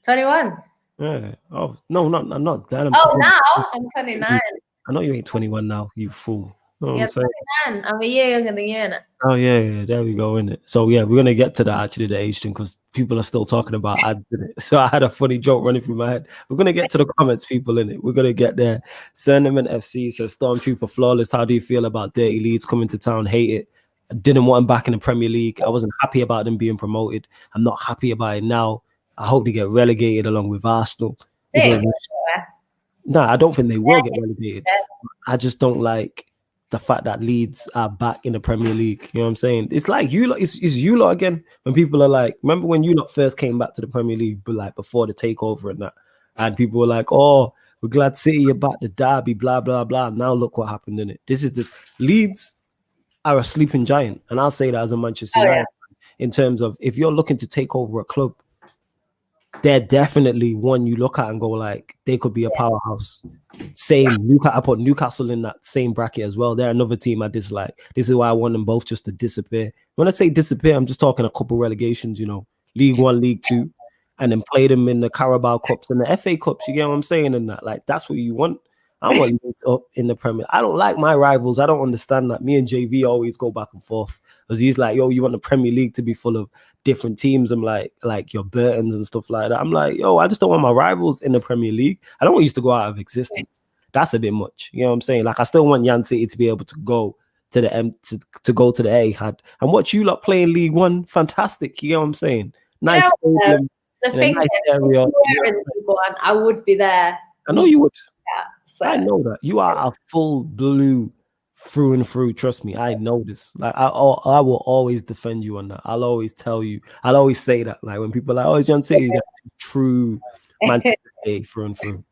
21. Yeah. Oh no, I'm not that. Now I'm 29. I know you ain't 21 now, you fool. You know what I'm 29. I'm a year younger than you, innit? Oh yeah, there we go, innit? So yeah, we're gonna get to that actually, the age thing, because people are still talking about ads in it. So I had a funny joke running through my head. We're gonna get to the comments, people, in it. We're gonna get there. Sentiment FC says, Stormtrooper flawless. How do you feel about dirty Leeds coming to town? Hate it. I didn't want them back in the Premier League. I wasn't happy about them being promoted. I'm not happy about it now. I hope they get relegated along with Arsenal. No, I don't think they will get relegated. I just don't like the fact that Leeds are back in the Premier League. You know what I'm saying? It's like you lot, it's you lot again. When people are like, remember when you lot first came back to the Premier League, but like before the takeover and that, and people were like, oh, we're glad City are back, the derby, blah, blah, blah. Now look what happened in it. This Leeds are a sleeping giant. And I'll say that as a Manchester United fan, in terms of if you're looking to take over a club, they're definitely one you look at and go like, they could be a powerhouse. Same, I put Newcastle in that same bracket as well. They're another team I dislike. This is why I want them both just to disappear. When I say disappear, I'm just talking a couple relegations, you know, League One, League Two, and then play them in the Carabao Cups and the FA Cups. You get what I'm saying? And that, like, that's what you want. I want Leeds up in the Premier. I don't like my rivals. I don't understand that. Me and JV always go back and forth because he's like, yo, you want the Premier League to be full of different teams. I'm like your Burtons and stuff like that. I'm like, yo, I just don't want my rivals in the Premier League. I don't want you to go out of existence. That's a bit much. You know what I'm saying? Like, I still want Jan City to be able to go to the M to go to the Etihad and watch you lot play in League One. Fantastic. You know what I'm saying? Nice stadium. The thing nice is, area. in League One, I would be there. I know you would. Yeah, so. I know that you are a full blue through and through. Trust me, I know this. Like I will always defend you on that. I'll always tell you. I'll always say that. Like when people are like, "Oh, it's Jan City," true Manchester City through and through.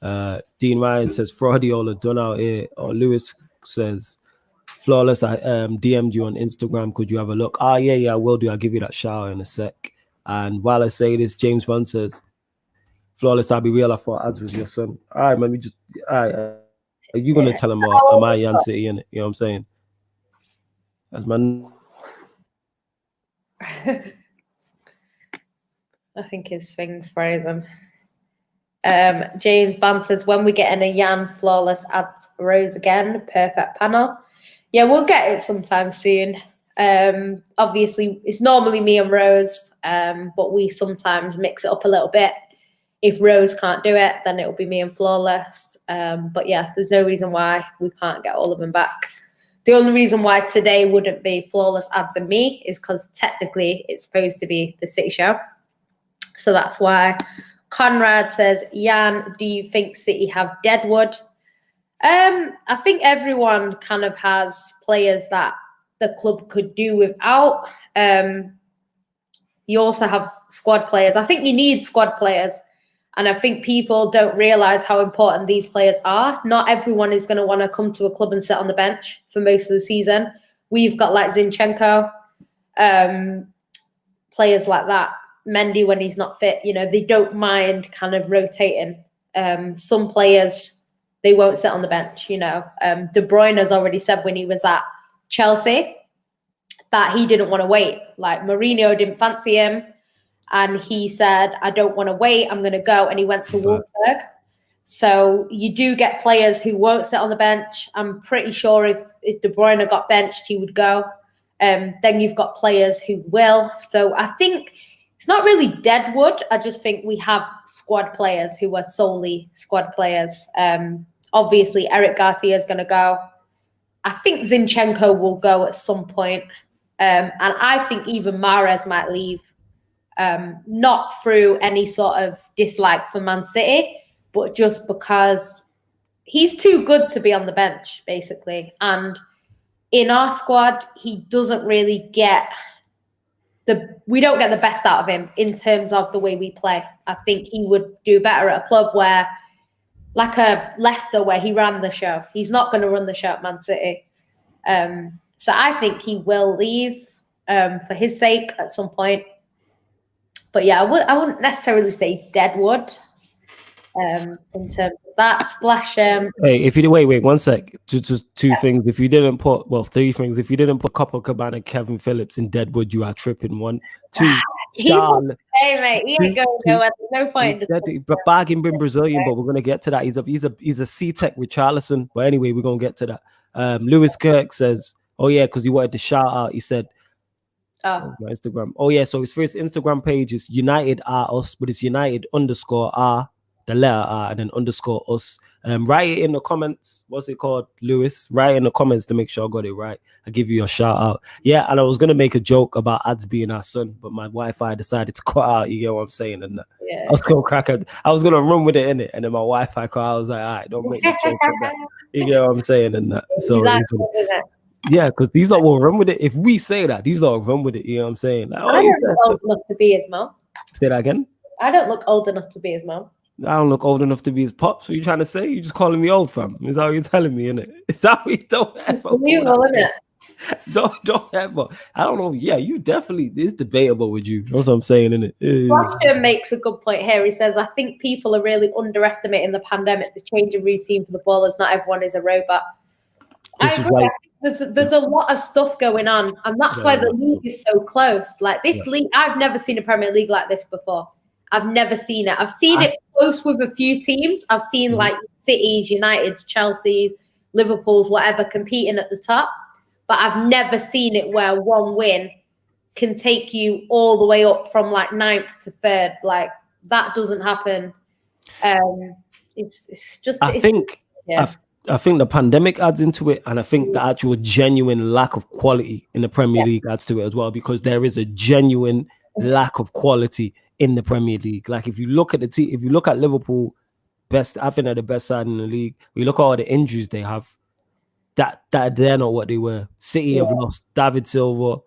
Dean Ryan says Fraudiola done out here. Or Lewis says Flawless, I DM'd you on Instagram. Could you have a look? Yeah, I will do. I'll give you that shower in a sec. And while I say this, James Bond says, Flawless, I'll be real. I thought Ads was your son. All right, man. Are you going to tell him or am I Yan City in it? You know what I'm saying? As man. I think his thing's frozen. James Bond says, when we get in a Yan Flawless Ads Rose again, perfect panel. Yeah, we'll get it sometime soon. Obviously, it's normally me and Rose, but we sometimes mix it up a little bit. If Rose can't do it, then it'll be me and Flawless. But yeah, there's no reason why we can't get all of them back. The only reason why today wouldn't be Flawless Ads and me is because technically it's supposed to be the City show. So that's why. Conrad says, Yan, do you think City have Deadwood? I think everyone kind of has players that the club could do without. You also have squad players. I think you need squad players. And I think people don't realize how important these players are. Not everyone is going to want to come to a club and sit on the bench for most of the season. We've got like Zinchenko, players like that. Mendy when he's not fit, you know, they don't mind kind of rotating. Some players, they won't sit on the bench, you know. De Bruyne has already said when he was at Chelsea that he didn't want to wait. Like Mourinho didn't fancy him. And he said, I don't want to wait. I'm going to go. And he went to Wolfsburg. So you do get players who won't sit on the bench. I'm pretty sure if De Bruyne got benched, he would go. Then you've got players who will. So I think it's not really Deadwood. I just think we have squad players who are solely squad players. Obviously, Eric Garcia is going to go. I think Zinchenko will go at some point. And I think even Mahrez might leave. Not through any sort of dislike for Man City, but just because he's too good to be on the bench, basically. And in our squad, he doesn't really get we don't get the best out of him in terms of the way we play. I think he would do better at a club where, like a Leicester, where he ran the show. He's not going to run the show at Man City. So I think he will leave for his sake at some point. But yeah, I wouldn't necessarily say Deadwood in terms of that. Splash. Hey, if you wait 1 sec. Just two things. If you didn't put, well, three things. If you didn't put Copacabana, Kevin Phillips in Deadwood, you are tripping. 1, 2. Sean. Hey mate, he ain't going nowhere. There's no point. But bargain been Brazilian, but we're gonna get to that. He's a C-Tech with Charlison. But anyway, we're gonna get to that. Lewis Kirk says, oh yeah, because he wanted to shout out. He said, my Instagram. Oh yeah, so his first Instagram page is United are us, but it's United _R, the letter R, and then _us. Write it in the comments. What's it called, Lewis? Write in the comments to make sure I got it right. I give you a shout out. Yeah, and I was gonna make a joke about Ads being our son, but my Wi-Fi decided to cut out. You get what I'm saying? And yeah. I was gonna I was gonna run with it in it, and then my Wi-Fi cut out. I was like, all right, don't make me joke with that. You get what I'm saying? And that. So yeah, because these lot will run with it. If we say that, these lot will run with it. You know what I'm saying? Like, I don't look old enough to be his mom. Say that again. I don't look old enough to be his mom. I don't look old enough to be his pops. What are you trying to say? You're just calling me old, fam. Is that what you're telling me, innit? Is that what you don't ever? Unbelievable, isn't it? Don't ever. I don't know. Yeah, you definitely, it's debatable with you. That's what I'm saying, innit? Foster makes a good point here. He says, I think people are really underestimating the pandemic, the change in routine for the ballers. Not everyone is a robot. There's a lot of stuff going on, and that's why the league is so close. Like this league, I've never seen a Premier League like this before. I've never seen it. I've seen it close with a few teams. I've seen like Cities, United, Chelsea's, Liverpool's, whatever, competing at the top. But I've never seen it where one win can take you all the way up from like 9th to 3rd. Like that doesn't happen. It's just. I think the pandemic adds into it, and I think the actual genuine lack of quality in the Premier League adds to it as well, because there is a genuine lack of quality in the Premier League. Like if you look at the team, if you look at Liverpool, I think they're the best side in the league. We look at all the injuries they have. That they're not what they were. City have lost David Silva,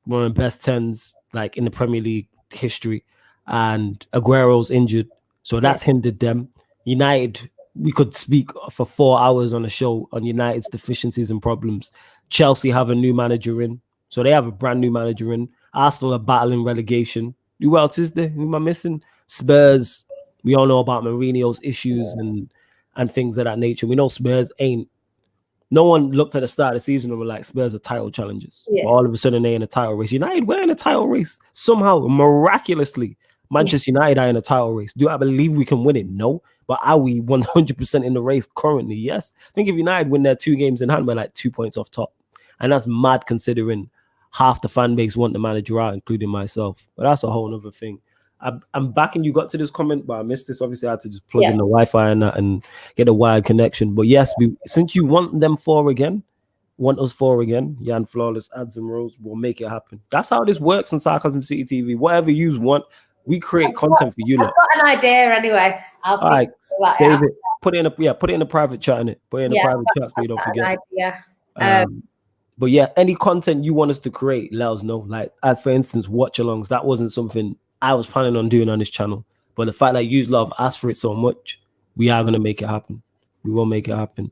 one of the best 10s like in the Premier League history, and Aguero's injured, so that's hindered them. United, we could speak for 4 hours on a show on United's deficiencies and problems. Chelsea have a new manager in, so they have a brand new manager in. Arsenal are battling relegation. Who else is there? Who am I missing? Spurs. We all know about Mourinho's issues and things of that nature. We know Spurs ain't. No one looked at the start of the season and were like, Spurs are title challengers. Yeah. But all of a sudden, they're in a title race. United, we're in a title race. Somehow, miraculously, Manchester United are in a title race. Do I believe we can win it? No. But are we 100% in the race currently? Yes. I think if United win their 2 games in hand, we're like 2 points off top. And that's mad considering half the fan base want the manager out, including myself. But that's a whole other thing. I'm back and you got to this comment, but I missed this. Obviously, I had to just plug in the Wi-Fi and that and get a wired connection. But yes, since you want them 4 again, want us 4 again, Jan Flawless, Ads and Rose, we'll make it happen. That's how this works on Sarcasm City TV. Whatever you want, we create content for you. I've got an idea anyway. I'll see. All right, save it. Put it in a private chat in it. Put it in a private chat so you don't forget. But yeah, any content you want us to create, let us know. Like, for instance, watch-alongs. That wasn't something I was planning on doing on this channel. But the fact that you love asked for it so much, we are going to make it happen. We will make it happen.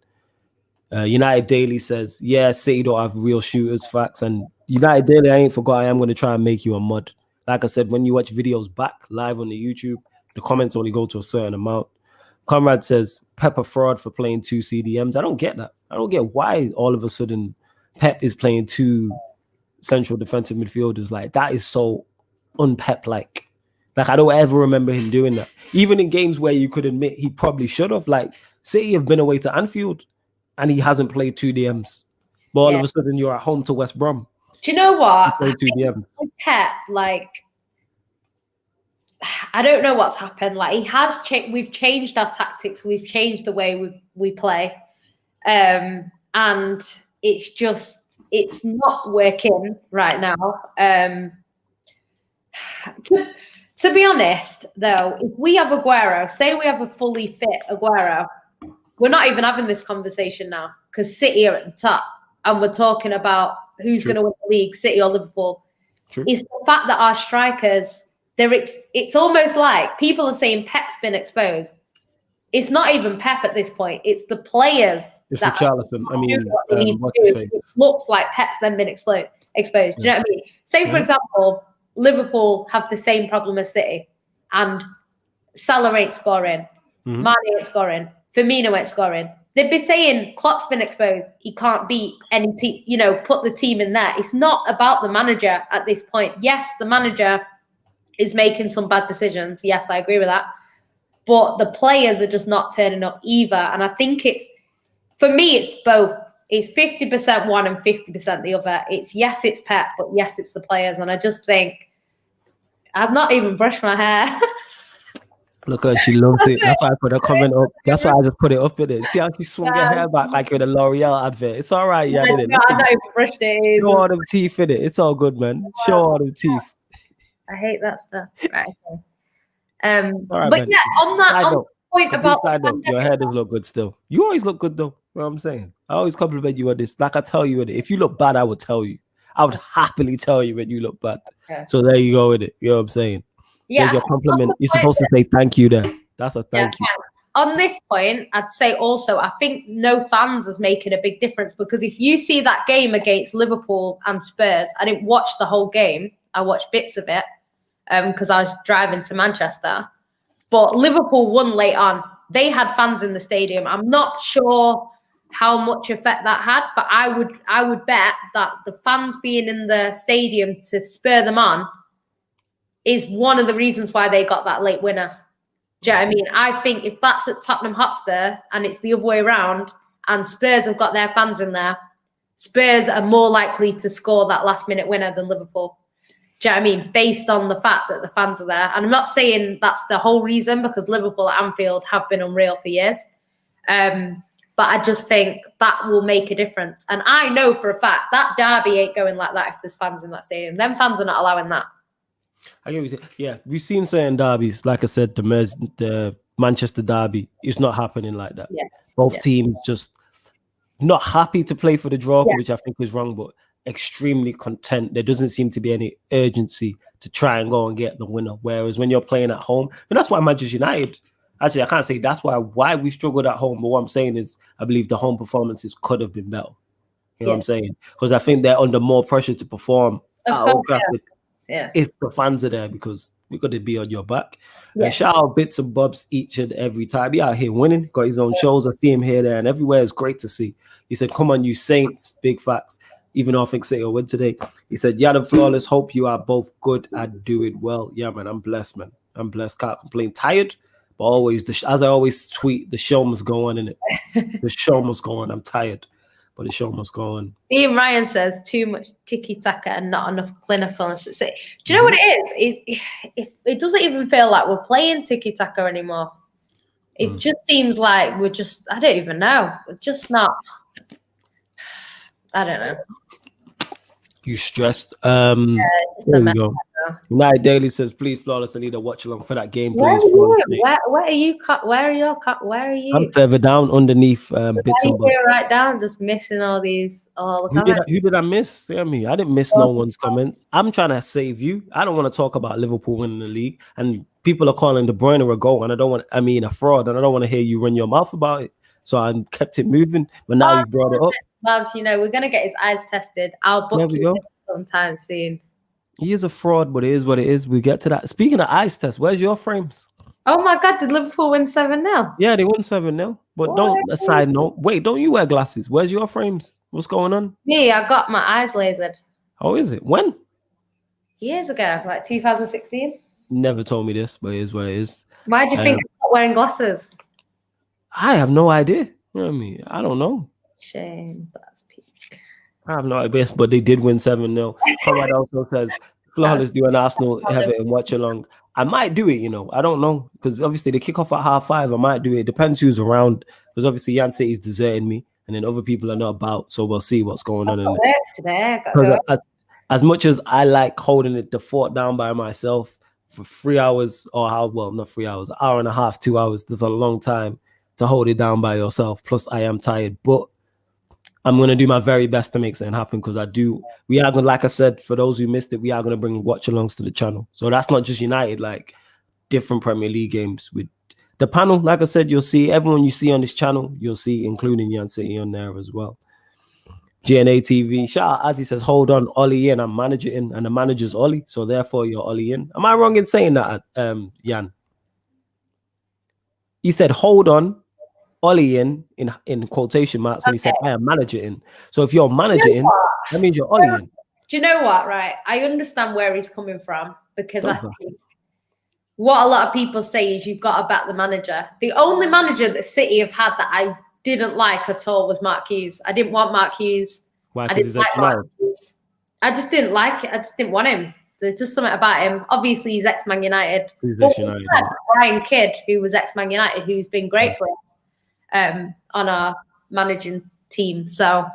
United Daily says, yeah, City don't have real shooters, facts. And United Daily, I ain't forgot, I am going to try and make you a mod. Like I said, when you watch videos back live on the YouTube, the comments only go to a certain amount. Conrad says, Pep fraud for playing 2 CDMs. I don't get that. I don't get why all of a sudden Pep is playing 2 central defensive midfielders. Like, that is so un-Pep-like. Like, I don't ever remember him doing that. Even in games where you could admit he probably should have. Like, City have been away to Anfield and he hasn't played 2 DMs. But all of a sudden you're at home to West Brom. Do you know what? Played 2 DMs. Pep, like, I don't know what's happened. Like, he has we've changed our tactics. We've changed the way we play. And it's not working right now. To be honest, though, if we have Aguero, say we have a fully fit Aguero, we're not even having this conversation now because City are at the top and we're talking about who's going to win the league, City or Liverpool. True. It's the fact that our strikers, it's almost like people are saying Pep's been exposed. It's not even Pep at this point. It's the players. It's Richarlison. I mean, it looks like Pep's then been exposed. Do you know what I mean? Say, for example, Liverpool have the same problem as City, and Salah ain't scoring, Mane ain't scoring, Firmino ain't scoring. They'd be saying Klopp's been exposed. He can't beat any team. You know, put the team in there. It's not about the manager at this point. Yes, the manager is making some bad decisions. Yes, I agree with that. But the players are just not turning up either. And I think for me, it's both. It's 50% one and 50% the other. It's Pep, but yes, it's the players. And I just think I've not even brushed my hair. Look at her, she loves it. That's why I put a comment up. That's why I just put it up in it. See how she swung her hair back like with a L'Oreal advert. It's all right, yeah. I've not even brushed it. Show all them teeth in it. It's all good, man. Show all them teeth. I hate that stuff. Right. Right, but man. Yeah, on the point about your hair does look good still. You always look good though. You know what I'm saying? I always compliment you on this. Like I tell you with it. If you look bad, I would tell you. I would happily tell you when you look bad. Okay. So there you go with it. You know what I'm saying? Yeah. There's your compliment. You're supposed to say thank you there. That's a thank you. On this point, I'd say also, I think no fans is making a big difference because if you see that game against Liverpool and Spurs, I didn't watch the whole game. I watched bits of it because I was driving to Manchester. But Liverpool won late on. They had fans in the stadium. I'm not sure how much effect that had, but I would bet that the fans being in the stadium to spur them on is one of the reasons why they got that late winner. Do you know what I mean? I think if that's at Tottenham Hotspur and it's the other way around and Spurs have got their fans in there, Spurs are more likely to score that last minute winner than Liverpool. Do you know what I mean? Based on the fact that the fans are there. And I'm not saying that's the whole reason because Liverpool at Anfield have been unreal for years. But I just think that will make a difference. And I know for a fact that derby ain't going like that if there's fans in that stadium. Them fans are not allowing that. I get what you say. Yeah, we've seen certain derbies. Like I said, the Manchester derby is not happening like that. Yeah. Both teams just not happy to play for the draw, which I think is wrong, but extremely content. There doesn't seem to be any urgency to try and go and get the winner. Whereas when you're playing at home, and that's why Manchester United Actually, I can't say that's why we struggled at home. But what I'm saying is, I believe the home performances could have been better. You know what I'm saying? Because I think they're under more pressure to perform at Old Trafford if the fans are there, because we got to be on your back. And shout out Bits and Bobs each and every time. He out here winning, got his own shows. I see him here, there, and everywhere. It's great to see. He said, "Come on, you Saints, big facts." Even though I think City will win today, he said, "Yeah, the flawless. Hope you are both good and do it well." Yeah, man, I'm blessed, man. I'm blessed. Can't complain. Tired, but always, as I always tweet, the show must go on, innit? The show must go on. I'm tired, but the show must go on. Ian Ryan says too much tiki-taka and not enough clinical. Do you know what it is? It doesn't even feel like we're playing tiki-taka anymore. It just seems like we're just, I don't even know. We're just not, I don't know. You stressed? There we go. Night Daily says, "Please, flawless. I need a watch along for that game, please." Where are you? Where are you? I'm further down underneath Bits and Bobs. Right down, just missing all the Who did I miss? Say me. I didn't miss no one's comments. I'm trying to save you. I don't want to talk about Liverpool winning the league, and people are calling De Bruyne a goal, and a fraud, and I don't want to hear you run your mouth about it. So I kept it moving, but now you brought it up. Well, you know, we're gonna get his eyes tested. I'll book you sometime soon. He is a fraud, but it is what it is. We get to that. Speaking of eyes test, where's your frames? Oh my God, did Liverpool win 7-0? Yeah, they won 7-0. But don't, a side note, wait, don't you wear glasses? Where's your frames? What's going on? Me, I got my eyes lasered. How is it? When? Years ago, like 2016. Never told me this, but it is what it is. Why do you think I'm not wearing glasses? I have no idea. You know what I mean? I don't know. Shame. That's peak. I have no idea, but they did win 7-0. Conrad also says, "Flawless do an Arsenal Everton watch along." I might do it, you know. I don't know, because obviously they kick off at 5:30. I might do it. Depends who's around, because obviously Yan City's deserting me, and then other people are not about. So we'll see what's going on in it. Today, as much as I like holding the fort down by myself for 3 hours, not 3 hours, an hour and a half, 2 hours. There's a long time to hold it down by yourself. Plus, I am tired, but I'm going to do my very best to make something happen, because we are going to, like I said, for those who missed it, we are going to bring watch-alongs to the channel. So that's not just United, like different Premier League games. With the panel, like I said, you'll see everyone you see on this channel, you'll see, including Yan City on there as well. GNA TV, shout out Azzy says, "Hold on, Ollie in, I'm manager in, and the manager's Ollie, so therefore you're Ollie in." Am I wrong in saying that, Yan? He said, "Hold on, Ollie in quotation marks," and he said, "I am manager in." So if you're manager in, that means you're Ollie in. Do you know what, right? I understand where he's coming from, because I think what a lot of people say is you've got to back the manager. The only manager that City have had that I didn't like at all was Mark Hughes. I didn't want Mark Hughes. Why? Because he's Mark Hughes. I just didn't like it. I just didn't want him. There's just something about him. Obviously, he's ex-Man United. He's ex-United. Brian Kidd, who was ex-Man United, who's been great for us on our managing team. So,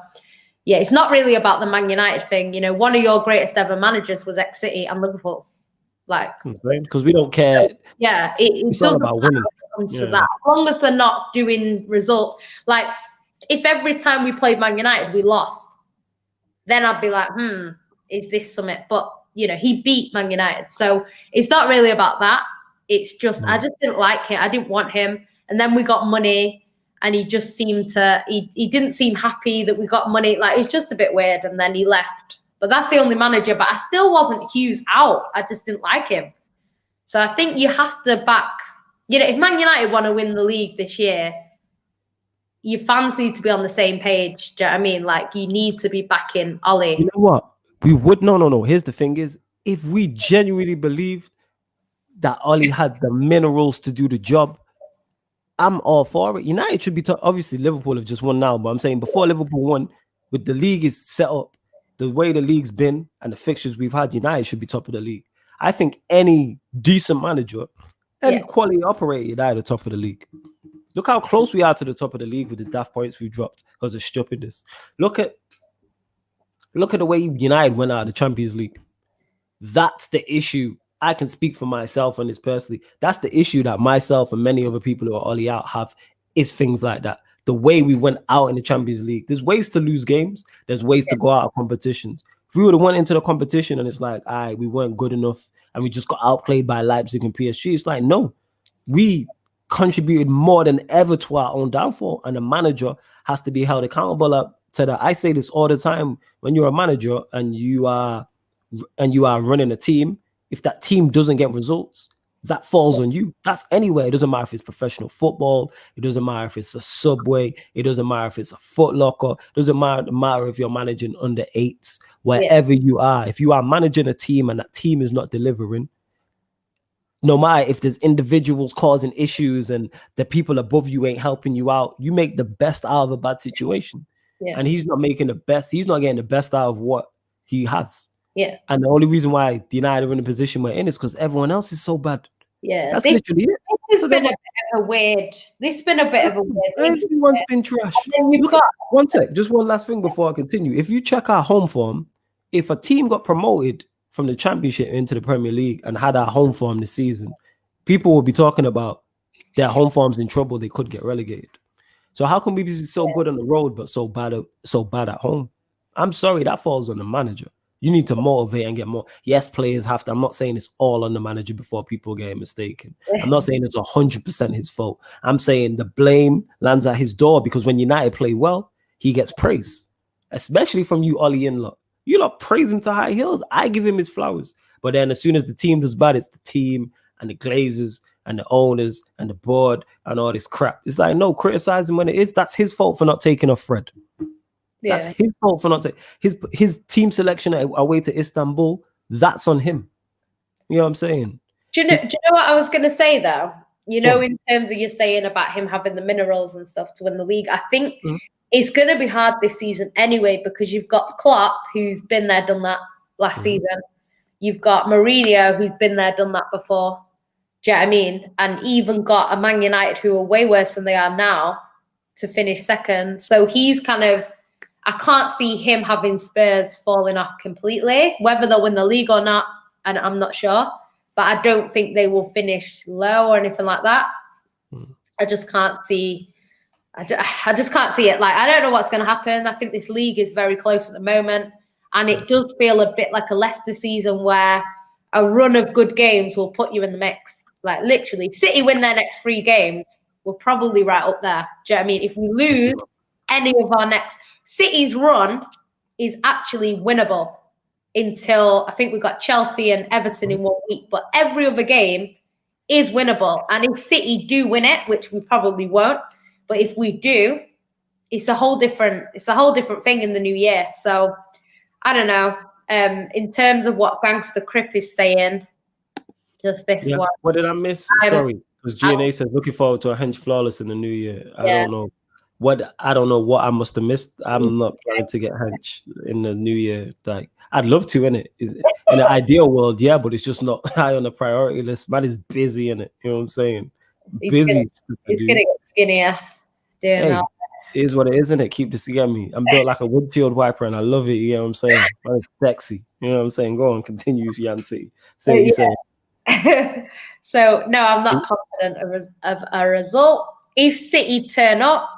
yeah, it's not really about the Man United thing. You know, one of your greatest ever managers was ex-City and Liverpool. Like, because we don't care. Yeah, it's all about winning. To that, as long as they're not doing results. Like, if every time we played Man United we lost, then I'd be like, is this something? But you know, he beat Man United, so it's not really about that. It's just I just didn't like him. I didn't want him, and then we got money, and he just seemed to he didn't seem happy that we got money. Like, it's just a bit weird, and then he left. But that's the only manager. But I still wasn't Hughes out. I just didn't like him. So I think you have to back. You know, if Man United want to win the league this year, your fans need to be on the same page. Do you know what I mean? Like, you need to be backing Ollie. You know what? We would no. Here's the thing: is if we genuinely believed that Ollie had the minerals to do the job, I'm all for it. United should be obviously Liverpool have just won now, but I'm saying before Liverpool won, with the league is set up, the way the league's been and the fixtures we've had, United should be top of the league. I think any decent manager, any quality operator, United at the top of the league. Look how close we are to the top of the league with the daft points we dropped because of stupidness. Look at the way United went out of the Champions League. That's the issue. I can speak for myself on this personally. That's the issue that myself and many other people who are Ollie out have, is things like that. The way we went out in the Champions League. There's ways to lose games. There's ways to go out of competitions. If we would have went into the competition and it's like, we weren't good enough and we just got outplayed by Leipzig and PSG, it's like, no, we contributed more than ever to our own downfall, and the manager has to be held accountable up to that. I say this all the time: when you're a manager and you are running a team, if that team doesn't get results, that falls on you. That's anywhere. It doesn't matter if it's professional football. It doesn't matter if it's a Subway. It doesn't matter if it's a Foot Locker. It doesn't matter if you're managing under 8s. Wherever you are, if you are managing a team and that team is not delivering, no matter if there's individuals causing issues and the people above you ain't helping you out, you make the best out of a bad situation. Yeah. And he's not making the best. He's not getting the best out of what he has. Yeah. And the only reason why the United are in the position we're in is because everyone else is so bad. Yeah. That's literally it. This has been a bit of a weird. Everyone's been trash. One sec, just one last thing before I continue. If you check our home form, if a team got promoted from the Championship into the Premier League and had our home form this season, people will be talking about their home form's in trouble. They could get relegated. So how can we be so good on the road but so bad at home? I'm sorry, that falls on the manager. You need to motivate and get more. Yes, players have to. I'm not saying it's all on the manager before people get mistaken. I'm not saying it's 100% his fault. I'm saying the blame lands at his door, because when United play well, he gets praise, especially from you, Ollie and lot. You lot praise him to high hills. I give him his flowers. But then as soon as the team does bad, it's the team and the Glazers and the owners and the board and all this crap. It's like, no, criticize him when it is. That's his fault for not taking off Fred. That's his fault for not taking his team selection away to Istanbul. That's on him. You know what I'm saying? Do you know what I was going to say, though? You know, in terms of you saying about him having the minerals and stuff to win the league, I think it's going to be hard this season anyway, because you've got Klopp, who's been there, done that last season. You've got Mourinho, who's been there, done that before. Do you know what I mean? And even got a Man United who are way worse than they are now to finish second. So he's kind of, I can't see him having Spurs falling off completely. Whether they'll win the league or not, and I'm not sure. But I don't think they will finish low or anything like that. I just can't see. I just can't see it. Like, I don't know what's going to happen. I think this league is very close at the moment. And it does feel a bit like a Leicester season where a run of good games will put you in the mix. Like, literally, City win their next 3 games, we're probably right up there. Do you know what I mean? If we lose any of our next... City's run is actually winnable until I think we've got Chelsea and Everton in 1 week. But every other game is winnable. And if City do win it, which we probably won't, but if we do, it's a whole different thing in the new year. So I don't know. In terms of what Gangster Crip is saying, just this one. What did I miss? Sorry, because GNA says looking forward to a hench flawless in the new year. I don't know what I must have missed. I'm not planning to get hench in the new year. Like, I'd love to, innit? In the ideal world, yeah, but it's just not high on the priority list. Man is busy, innit? You know what I'm saying? He's gonna get skinnier. It is what it is, innit? Keep this together. I'm built like a windshield wiper, and I love it. You know what I'm saying? Man, it's sexy. You know what I'm saying? Go on, continue, Yancy. Say what you say. So no, I'm not confident of a result. If City turn up,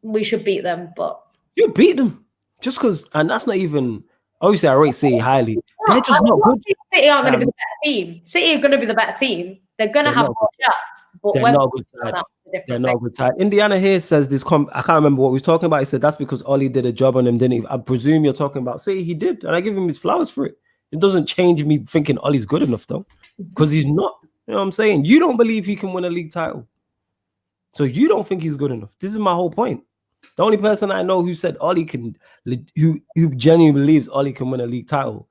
we should beat them. But you beat them just because, and that's not even. Obviously, I rate City highly. They're just not good. City aren't going to be the better team. City are going to be the better team. They're going to have more shots. But they're not a good side. They're not a good side. Indiana here says this. I can't remember what we was talking about. He said that's because Ollie did a job on him, didn't he? I presume you're talking about City. He did, and I give him his flowers for it. It doesn't change me thinking Ollie's good enough, though, because he's not. You know what I'm saying? You don't believe he can win a league title, so you don't think he's good enough. This is my whole point. The only person I know who said Ollie can, who genuinely believes Ollie can win a league title.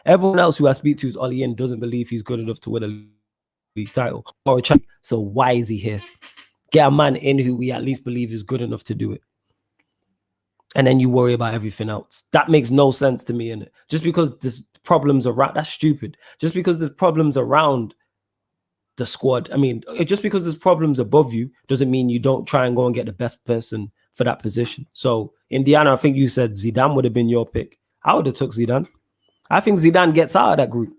Everyone else who I speak to is Ollie and doesn't believe he's good enough to win a league title or a champion. So why is he here? Get a man in who we at least believe is good enough to do it. And then you worry about everything else. That makes no sense to me, innit? Just because there's problems around, that's stupid. Just because there's problems around the squad. I mean, just because there's problems above you doesn't mean you don't try and go and get the best person for that position. So Indiana, I think you said Zidane would have been your pick. I would have took Zidane. I think Zidane gets out of that group.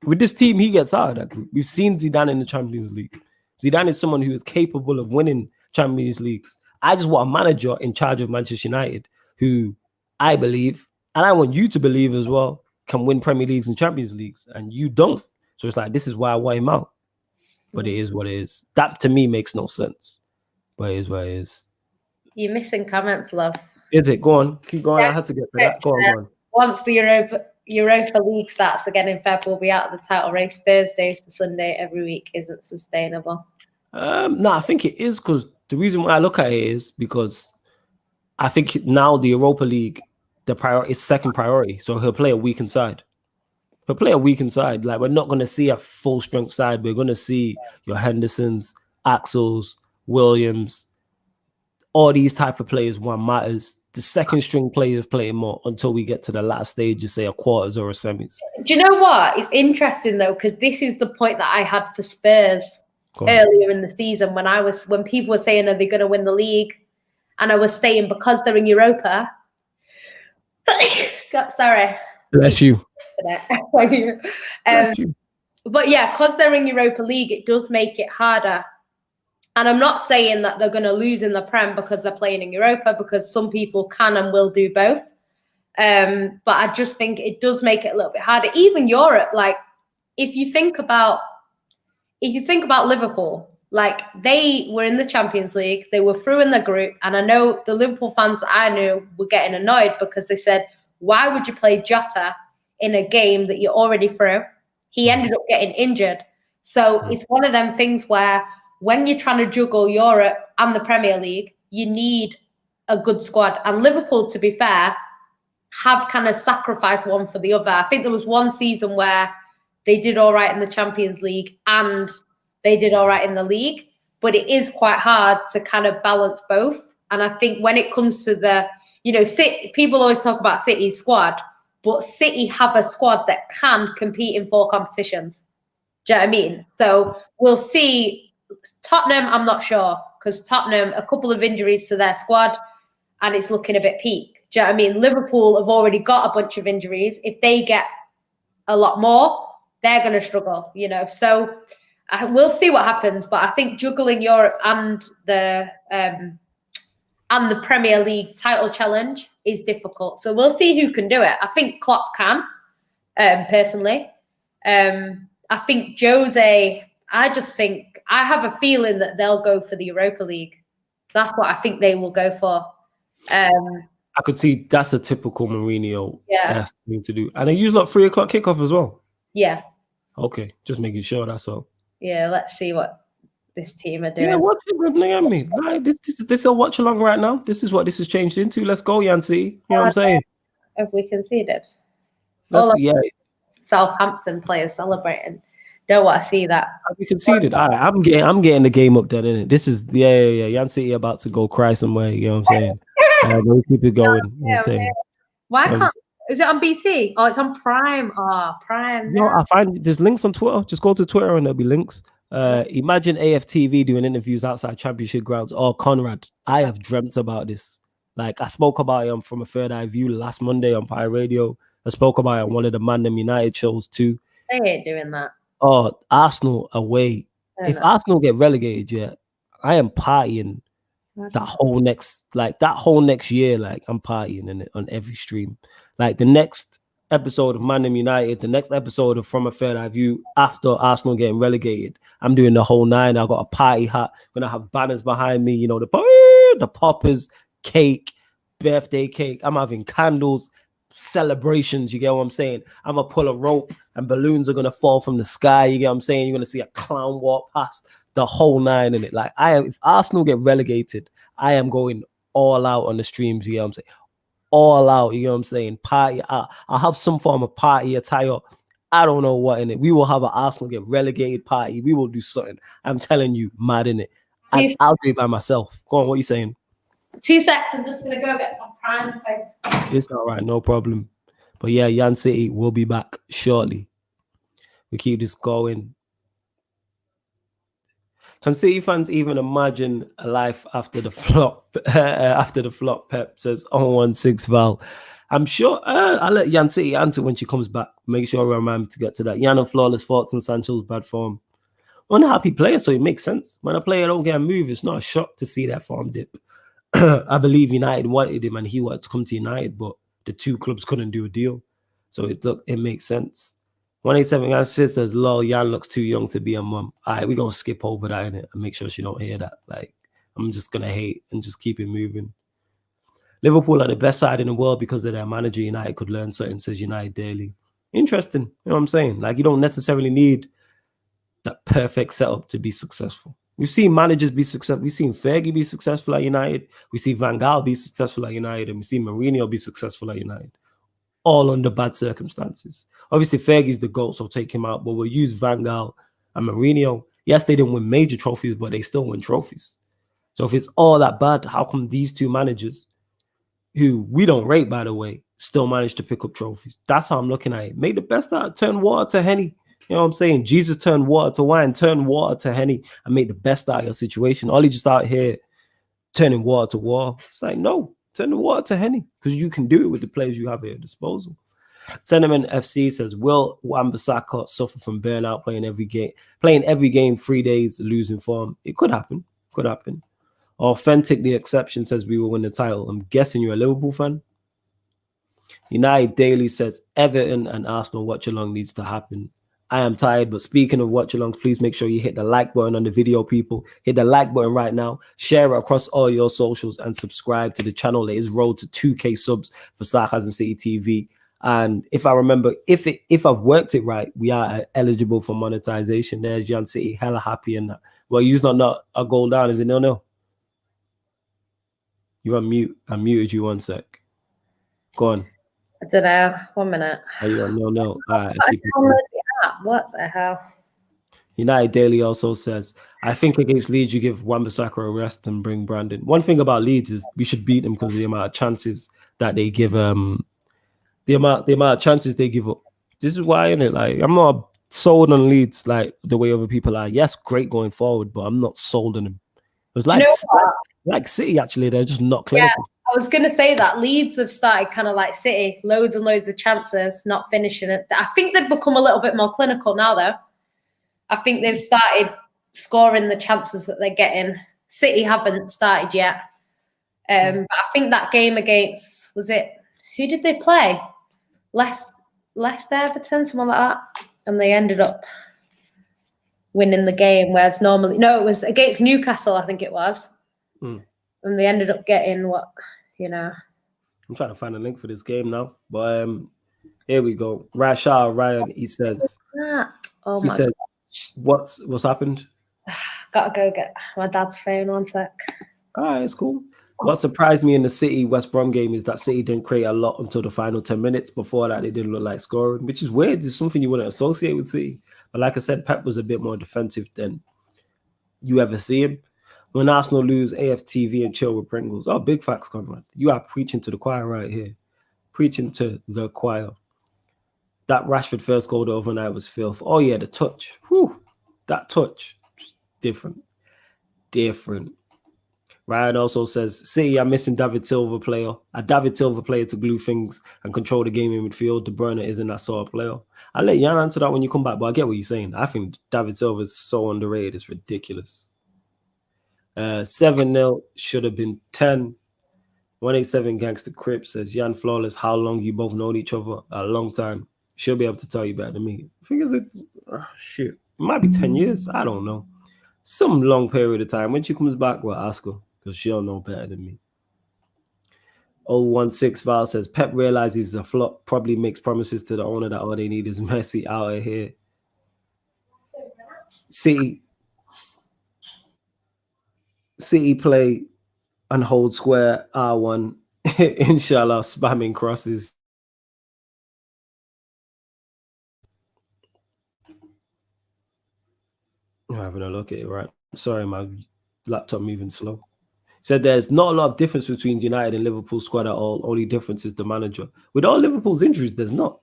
With this team, he gets out of that group. We've seen Zidane in the Champions League. Zidane is someone who is capable of winning Champions Leagues. I just want a manager in charge of Manchester United who I believe, and I want you to believe as well, can win Premier Leagues and Champions Leagues, and you don't. So it's like, this is why I want him out. But it is what it is. That to me makes no sense. But it is what it is. You're missing comments, love. Is it? Go on. Keep going. I had to get to that. Go on. Once the Europa League starts again in Feb, we'll be out of the title race. Thursdays to Sunday every week isn't sustainable. No, I think it is, because the reason why I look at it is because I think now the Europa League, the priority is second priority. So he'll play a weakened side. Like, we're not going to see a full strength side. We're going to see your Hendersons, Axels, Williams, all these type of players. One matters. The second string players playing more until we get to the last stage, say a quarters or a semis. Do you know what? It's interesting though, because this is the point that I had for Spurs earlier in the season when people were saying, are they going to win the league? And I was saying, because they're in Europa. Sorry. Bless you. But yeah, because they're in Europa League, it does make it harder. And I'm not saying that they're going to lose in the Prem because they're playing in Europa, because some people can and will do both. But I just think it does make it a little bit harder. Even Europe, like if you think about Liverpool, like they were in the Champions League, they were through in the group, and I know the Liverpool fans that I knew were getting annoyed because they said, why would you play Jota in a game that you're already through? He ended up getting injured. So it's one of them things where when you're trying to juggle Europe and the Premier League, you need a good squad. And Liverpool, to be fair, have kind of sacrificed one for the other. I think there was one season where they did all right in the Champions League and they did all right in the league. But it is quite hard to kind of balance both. And I think when it comes to the, City, people always talk about City's squad, but City have a squad that can compete in 4 competitions. Do you know what I mean? So we'll see. Tottenham, I'm not sure, because Tottenham, a couple of injuries to their squad, and it's looking a bit peak. Do you know what I mean? Liverpool have already got a bunch of injuries. If they get a lot more, they're going to struggle, So we'll see what happens. But I think juggling Europe and the Premier League title challenge is difficult. So we'll see who can do it. I think Klopp can, personally. I think Jose, I have a feeling that they'll go for the Europa League. That's what I think they will go for. I could see that's a typical Mourinho thing to do. And they use 3 o'clock kickoff as well. Yeah. Okay, just making sure, that's all. Yeah, let's see what this team are doing. Yeah, watch it with me. Like, this will watch along right now. This is what this has changed into. Let's go, Yancy. You know what I'm saying? Have we conceded? Yeah. Southampton players celebrating. Don't want to see that. Have we conceded? I'm getting the game up there, innit? This is Yancy about to go cry somewhere. You know what I'm saying? We'll keep it going. You know what I'm saying? Why can't? Is it on BT? Oh, it's on Prime. Oh, Prime. No, I find there's links on Twitter. Just go to Twitter and there'll be links. Imagine AFTV doing interviews outside Championship grounds. Oh, Conrad, I have dreamt about this. Like, I spoke about it from a third eye view last Monday on Pi Radio. I spoke about it on one of the ManDem United shows too. They ain't doing that. Oh, Arsenal away. If Arsenal get relegated, I am partying that whole next year. Like, I'm partying in it on every stream. Like, the next episode of ManDem United, the next episode of From a Third Eye View after Arsenal getting relegated, I'm doing the whole 9. I got a party hat, gonna have banners behind me, the poppers, cake, birthday cake. I'm having candles, celebrations. You get what I'm saying? I'm gonna pull a rope and balloons are gonna fall from the sky. You get what I'm saying? You're gonna see a clown walk past, the whole 9 in it. Like, if Arsenal get relegated, I am going all out on the streams. You get what I'm saying? All out, you know what I'm saying? Party. I'll have some form of party attire. I don't know what in it. We will have an Arsenal get relegated party. We will do something. I'm telling you, mad in it. I'll do it by myself. Go on, what are you saying? 2 seconds. I'm just gonna go get my Prime thing. It's all right, no problem. But yeah, Yan City will be back shortly. We keep this going. Can City fans even imagine a life after the flop? After the flop, Pep says 016 Val. I'm sure I'll let Yan City answer when she comes back. Make sure I remind me to get to that. Yan and flawless thoughts on Sancho's bad form. Unhappy player, so it makes sense. When a player don't get a move, it's not a shock to see that form dip. I believe United wanted him and he wanted to come to United, but the two clubs couldn't do a deal. So it makes sense. 187 guys says, lol, Jan looks too young to be a mum. All right, we're going to skip over that in it and make sure she don't hear that. Like, I'm just going to hate and just keep it moving. Liverpool are the best side in the world because of their manager. United could learn something, says United Daily. Interesting. You know what I'm saying? Like, you don't necessarily need that perfect setup to be successful. We've seen managers be successful. We've seen Fergie be successful at United. We see Van Gaal be successful at United. And we see Mourinho be successful at United. All under bad circumstances. Obviously, Fergie's the GOAT, so take him out. But we'll use Van Gaal and Mourinho. Yes, they didn't win major trophies, but they still win trophies. So if it's all that bad, how come these two managers, who we don't rate, by the way, still managed to pick up trophies? That's how I'm looking at it. Make the best out of it. Turn water to Henny. You know what I'm saying? Jesus turned water to wine. Turn water to Henny and make the best out of your situation. All you just out here turning water to war. It's like, no. Turn the water to Henny because you can do it with the players you have at your disposal. Sentiment FC says, will Wan-Bissaka suffer from burnout playing every game 3 days, losing form? It could happen. Could happen. Authentic, the exception, says we will win the title. I'm guessing you're a Liverpool fan. United Daily says Everton and Arsenal watch along needs to happen. I am tired, but speaking of watch-alongs, please make sure you hit the like button on the video, people. Hit the like button right now. Share it across all your socials and subscribe to the channel. It is road to 2K subs for Sarcasm City TV. And if I remember, if I've worked it right, we are eligible for monetization. There's Jan City, hella happy in that. Well, you're not a goal down, is it? No. You're on mute. I muted you 1 sec. Go on. I don't know. 1 minute. Are you on? No. All right. What the hell? United Daily also says, I think against Leeds, you give Wan-Bissaka a rest and bring Brandon. One thing about Leeds is we should beat them because of the amount of chances that they give. The amount of chances they give up. This is why, innit? Like, I'm not sold on Leeds like the way other people are. Yes, great going forward, but I'm not sold on them. It was like City, actually. They're just not clinical. Yeah. I was going to say that Leeds have started kind of like City, loads and loads of chances, not finishing it. I think they've become a little bit more clinical now, though. I think they've started scoring the chances that they're getting. City haven't started yet. But I think that game against, who did they play? Leicester, Everton, something like that. And they ended up winning the game, whereas normally, no, it was against Newcastle, I think it was. And they ended up getting what, I'm trying to find a link for this game now, but here we go. Ryan, he says, what's happened? Gotta go get my dad's phone 1 sec. All right, it's cool. What surprised me in the City West Brom game is that City didn't create a lot until the final 10 minutes. Before that, they didn't look like scoring, which is weird. It's something you wouldn't associate with City. But like I said, Pep was a bit more defensive than you ever see him. When Arsenal lose, AFTV and chill with Pringles. Oh, big facts, Conrad. You are preaching to the choir right here. Preaching to the choir. That Rashford first goal the other night was filth. Oh, yeah, the touch. Whew. That touch. Different. Ryan also says, City are missing David Silva player. A David Silva player to glue things and control the game in midfield. De Bruyne isn't that sort of player. I'll let Jan answer that when you come back, but I get what you're saying. I think David Silva is so underrated. It's ridiculous. 7-0 should have been 10. 187 Gangster Crip says, Jan Flawless, how long you both known each other? A long time. She'll be able to tell you better than me. I think it might be 10 years. I don't know. Some long period of time. When she comes back, we'll ask her because she'll know better than me. 016 Val says, Pep realizes he's a flop, probably makes promises to the owner that all they need is Messi out of here. City play and hold square R1. Inshallah, spamming crosses. I'm having a look at it, right? Sorry, my laptop moving slow. Said there's not a lot of difference between United and Liverpool squad at all. Only difference is the manager. With all Liverpool's injuries, there's not.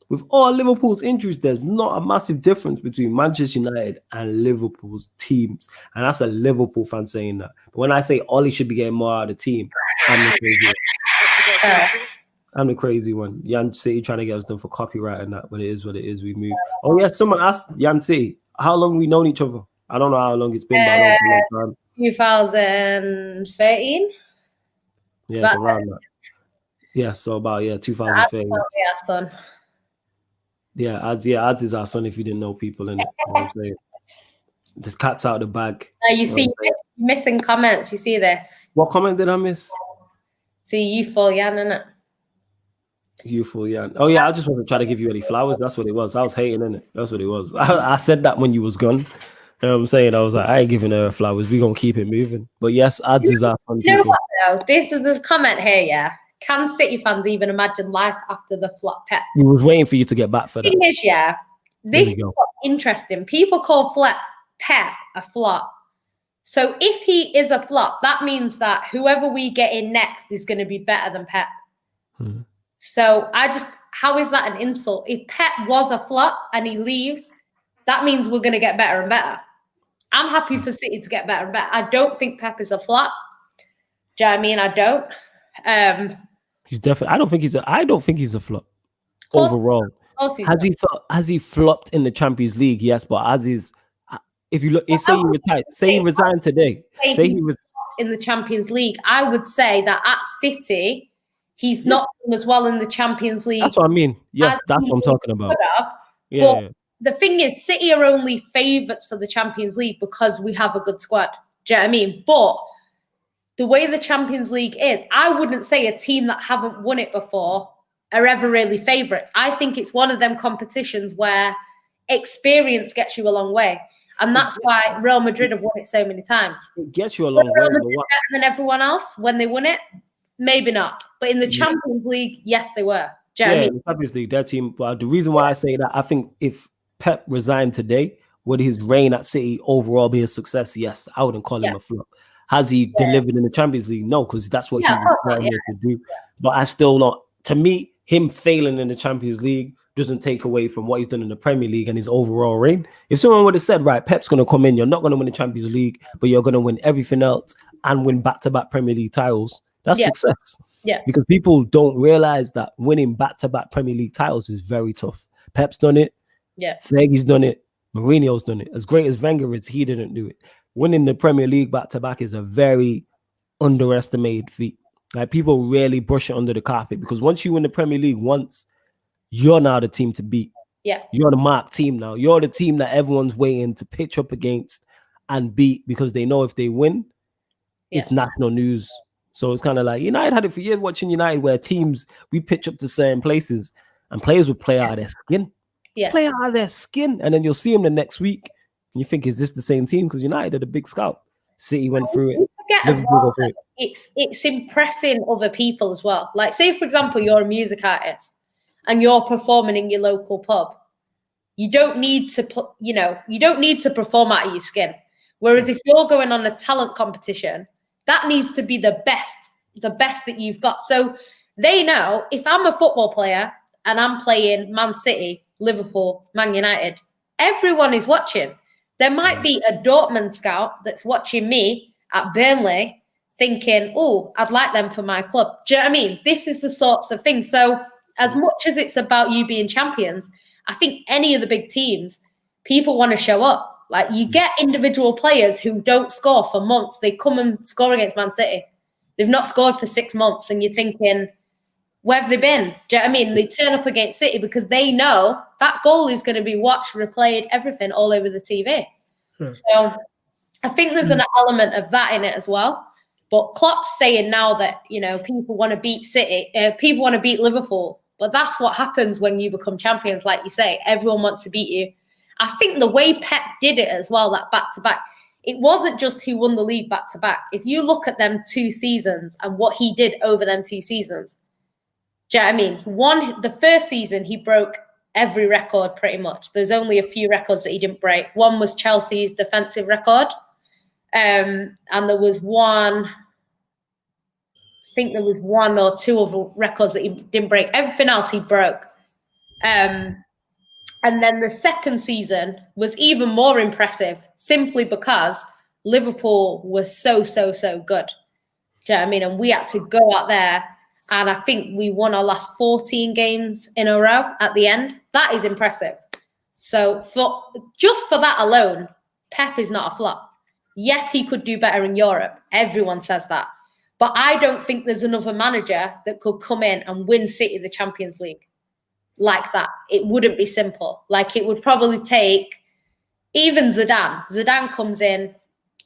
With all Liverpool's injuries, there's not a massive difference between Manchester United and Liverpool's teams. And that's a Liverpool fan saying that. But when I say Ollie should be getting more out of the team, I'm the crazy one. Jan City trying to get us done for copyright and that, but it is what it is. We move. Oh, yeah, someone asked Jan City, how long we known each other? I don't know how long it's been, but I know 2013. Yeah, it's around that. Yeah, so about 2030. Yeah, son. Ads is our son. If you didn't know, people in it, you know what I'm saying. This cat's out of the bag. You see, missing comments. You see this? What comment did I miss? See, youthful Yan, innit? Youthful Yan. Oh yeah, I just wasn't trying to give you any flowers. That's what it was. I was hating, innit? That's what it was. I said that when you was gone. You know what I'm saying? I was like, I ain't giving her flowers. We're gonna keep it moving. But yes, ads is our fun. You know what though? This is this comment here, yeah. Can City fans even imagine life after the flop Pep? We was waiting for you to get back for that. Thing is, yeah, this is interesting. People call Pep a flop. So if he is a flop, that means that whoever we get in next is going to be better than Pep. So how is that an insult? If Pep was a flop and he leaves, that means we're going to get better and better. I'm happy for City to get better and better. I don't think Pep is a flop. Do you know what I mean? I don't. He's definitely. I don't think he's a flop overall. Has he flopped in the Champions League? Yes, but if you look, say he resigned today, say he was in the Champions League, I would say that at City, he's not done as well in the Champions League. That's what I mean. Yes, that's what I'm talking about. But the thing is, City are only favourites for the Champions League because we have a good squad. Do you know what I mean? But the way the Champions League is, I wouldn't say a team that haven't won it before are ever really favourites. I think it's one of them competitions where experience gets you a long way. And that's why Real Madrid have won it so many times. It gets you a long way. Real Madrid better than everyone else when they won it? Maybe not. But in the Champions League, yes, they were. Do you know what I mean? In the Champions League, their team. But the reason why I say that, I think if Pep resigned today, would his reign at City overall be a success? Yes, I wouldn't call him a flop. Has he delivered in the Champions League? No, because that's what he was trying to do. But I still not. To me, him failing in the Champions League doesn't take away from what he's done in the Premier League and his overall reign. If someone would have said, right, Pep's going to come in, you're not going to win the Champions League, but you're going to win everything else and win back-to-back Premier League titles, that's success. Yeah. Because people don't realize that winning back-to-back Premier League titles is very tough. Pep's done it. Yeah. Fergie's done it. Mourinho's done it. As great as Wenger is, he didn't do it. Winning the Premier League back-to-back is a very underestimated feat. Like, people really brush it under the carpet because once you win the Premier League once, you're now the team to beat. Yeah. You're the mark team now. You're the team that everyone's waiting to pitch up against and beat because they know if they win, it's national news. So it's kind of like United had it for years watching United where teams, we pitch up to certain places and players would play out of their skin. Yeah. Play out of their skin. And then you'll see them the next week and you think, is this the same team? Because United had a big scout. City went through it. It's impressing other people as well. Like, say, for example, you're a music artist and you're performing in your local pub. You don't need to perform out of your skin. Whereas if you're going on a talent competition, that needs to be the best that you've got. So they know if I'm a football player and I'm playing Man City, Liverpool, Man United, everyone is watching. There might be a Dortmund scout that's watching me at Burnley thinking, oh, I'd like them for my club. Do you know what I mean? This is the sorts of things. So as much as it's about you being champions, I think any of the big teams, people want to show up. Like, you get individual players who don't score for months. They come and score against Man City. They've not scored for 6 months. And you're thinking, where have they been? Do you know what I mean? They turn up against City because they know that goal is going to be watched, replayed, everything all over the TV. So I think there's an element of that in it as well. But Klopp's saying now that, people want to beat City, people want to beat Liverpool. But that's what happens when you become champions, like you say. Everyone wants to beat you. I think the way Pep did it as well, that back-to-back, it wasn't just who won the league back-to-back. If you look at them 2 seasons and what he did over them 2 seasons, do you know what I mean? The first season, he broke every record pretty much. There's only a few records that he didn't break. One was Chelsea's defensive record. And there was one or 2 other records that he didn't break. Everything else he broke. And then the second season was even more impressive simply because Liverpool was so good. Do you know what I mean? And we had to go out there and I think we won our last 14 games in a row at the end. That is impressive. So just for that alone, Pep is not a flop. Yes, he could do better in Europe. Everyone says that. But I don't think there's another manager that could come in and win City the Champions League like that. It wouldn't be simple. Like, it would probably take even Zidane. Zidane comes in.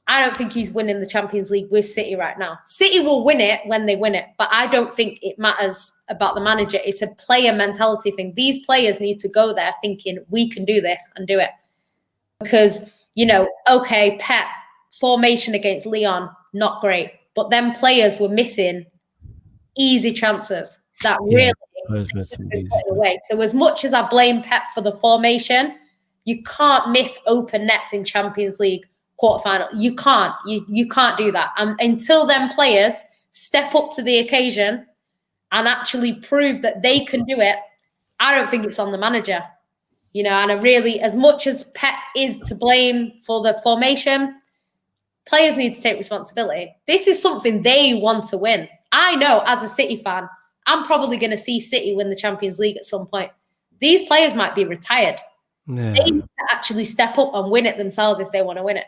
I don't think he's winning the Champions League with City right now. City will win it when they win it, but I don't think it matters about the manager. It's a player mentality thing. These players need to go there thinking, we can do this and do it. Because, you know, okay, Pep, formation against Lyon, not great. But then players were missing easy chances that really away. So as much as I blame Pep for the formation, you can't miss open nets in Champions League quarterfinal. You can't. You can't do that. And until then players step up to the occasion and actually prove that they can do it, I don't think it's on the manager. You know, and I really, as much as Pep is to blame for the formation, players need to take responsibility. This is something they want to win. I know as a City fan, I'm probably going to see City win the Champions League at some point. These players might be retired. Yeah. They need to actually step up and win it themselves if they want to win it.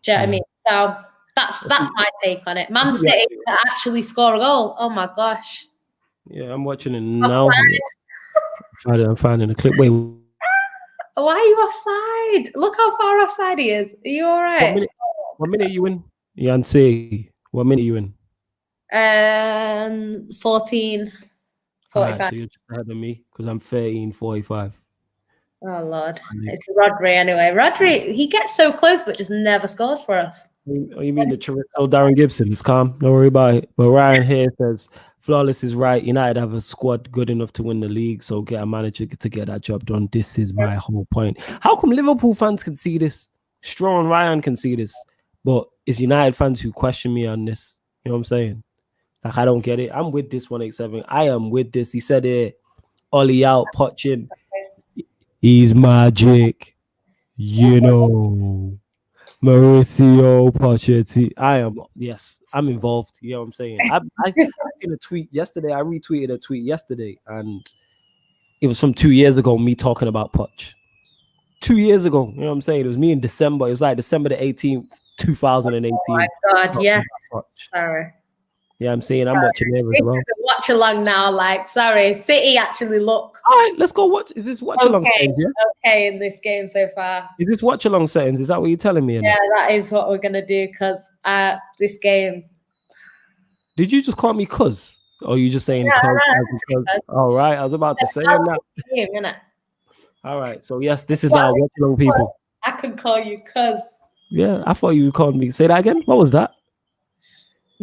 Do you know what I mean? So that's my take on it. Man City to actually score a goal. Oh my gosh. Yeah, I'm watching it now. I'm finding a clip. Wait. Why are you offside? Look how far offside he is. Are you all right? What minute are you in? Yancey, what minute are you in? 14:45. Right, so you're just ahead of me because I'm 13:45. Oh Lord, it's Rodri anyway. Rodri, he gets so close but just never scores for us. Oh, you mean the Chorizo Darren Gibson? It's calm, don't worry about it. But Ryan here says Flawless is right. United have a squad good enough to win the league, so get a manager to get that job done. This is my whole point. How come Liverpool fans can see this? Straw and Ryan can see this, but it's United fans who question me on this. You know what I'm saying? Like, I don't get it. I'm with this 187. I am with this. He said it. Ollie out, Poch in. He's magic. You know. Mauricio Pochettino. I'm involved. You know what I'm saying? I seen a tweet yesterday. I retweeted a tweet yesterday, and it was from 2 years ago, me talking about Poch. 2 years ago, you know what I'm saying? It was me in December. It was like December the 18th, 2018. Oh my God, yes. Sorry. Yeah, I'm saying I'm watching there as well. Watch along now, like, sorry, City actually look. All right, let's go watch. Is this watch along settings? Yeah? Okay, in this game so far. Is this watch along settings? Is that what you're telling me? Yeah, that is what we're gonna do because this game. Did you just call me cuz? Or are you just saying cuz? All right, I was about to say that. All right, so yes, this is now watch along people. I can call you cuz. Yeah, I thought you called me. Say that again. What was that?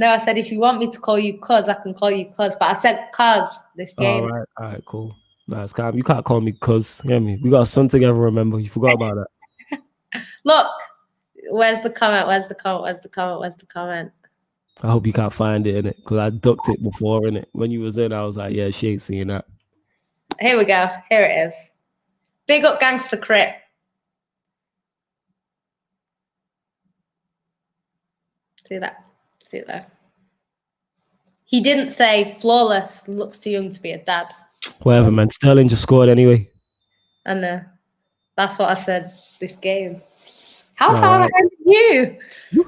No, I said if you want me to call you cuz, I can call you cuz. But I said cuz this game. All right, cool. Nice, calm. You can't call me cuz. You know me? We got a son together, remember? You forgot about that. Look, where's the comment? Where's the comment? Where's the comment? Where's the comment? I hope you can't find it, innit? Because I ducked it before, innit? When you was in, I was like, yeah, she ain't seeing that. Here we go. Here it is. Big up Gangster Crit. See that? See that? He didn't say Flawless looks too young to be a dad. Whatever, man. Sterling just scored anyway. I know. That's what I said this game. How far ahead are you? You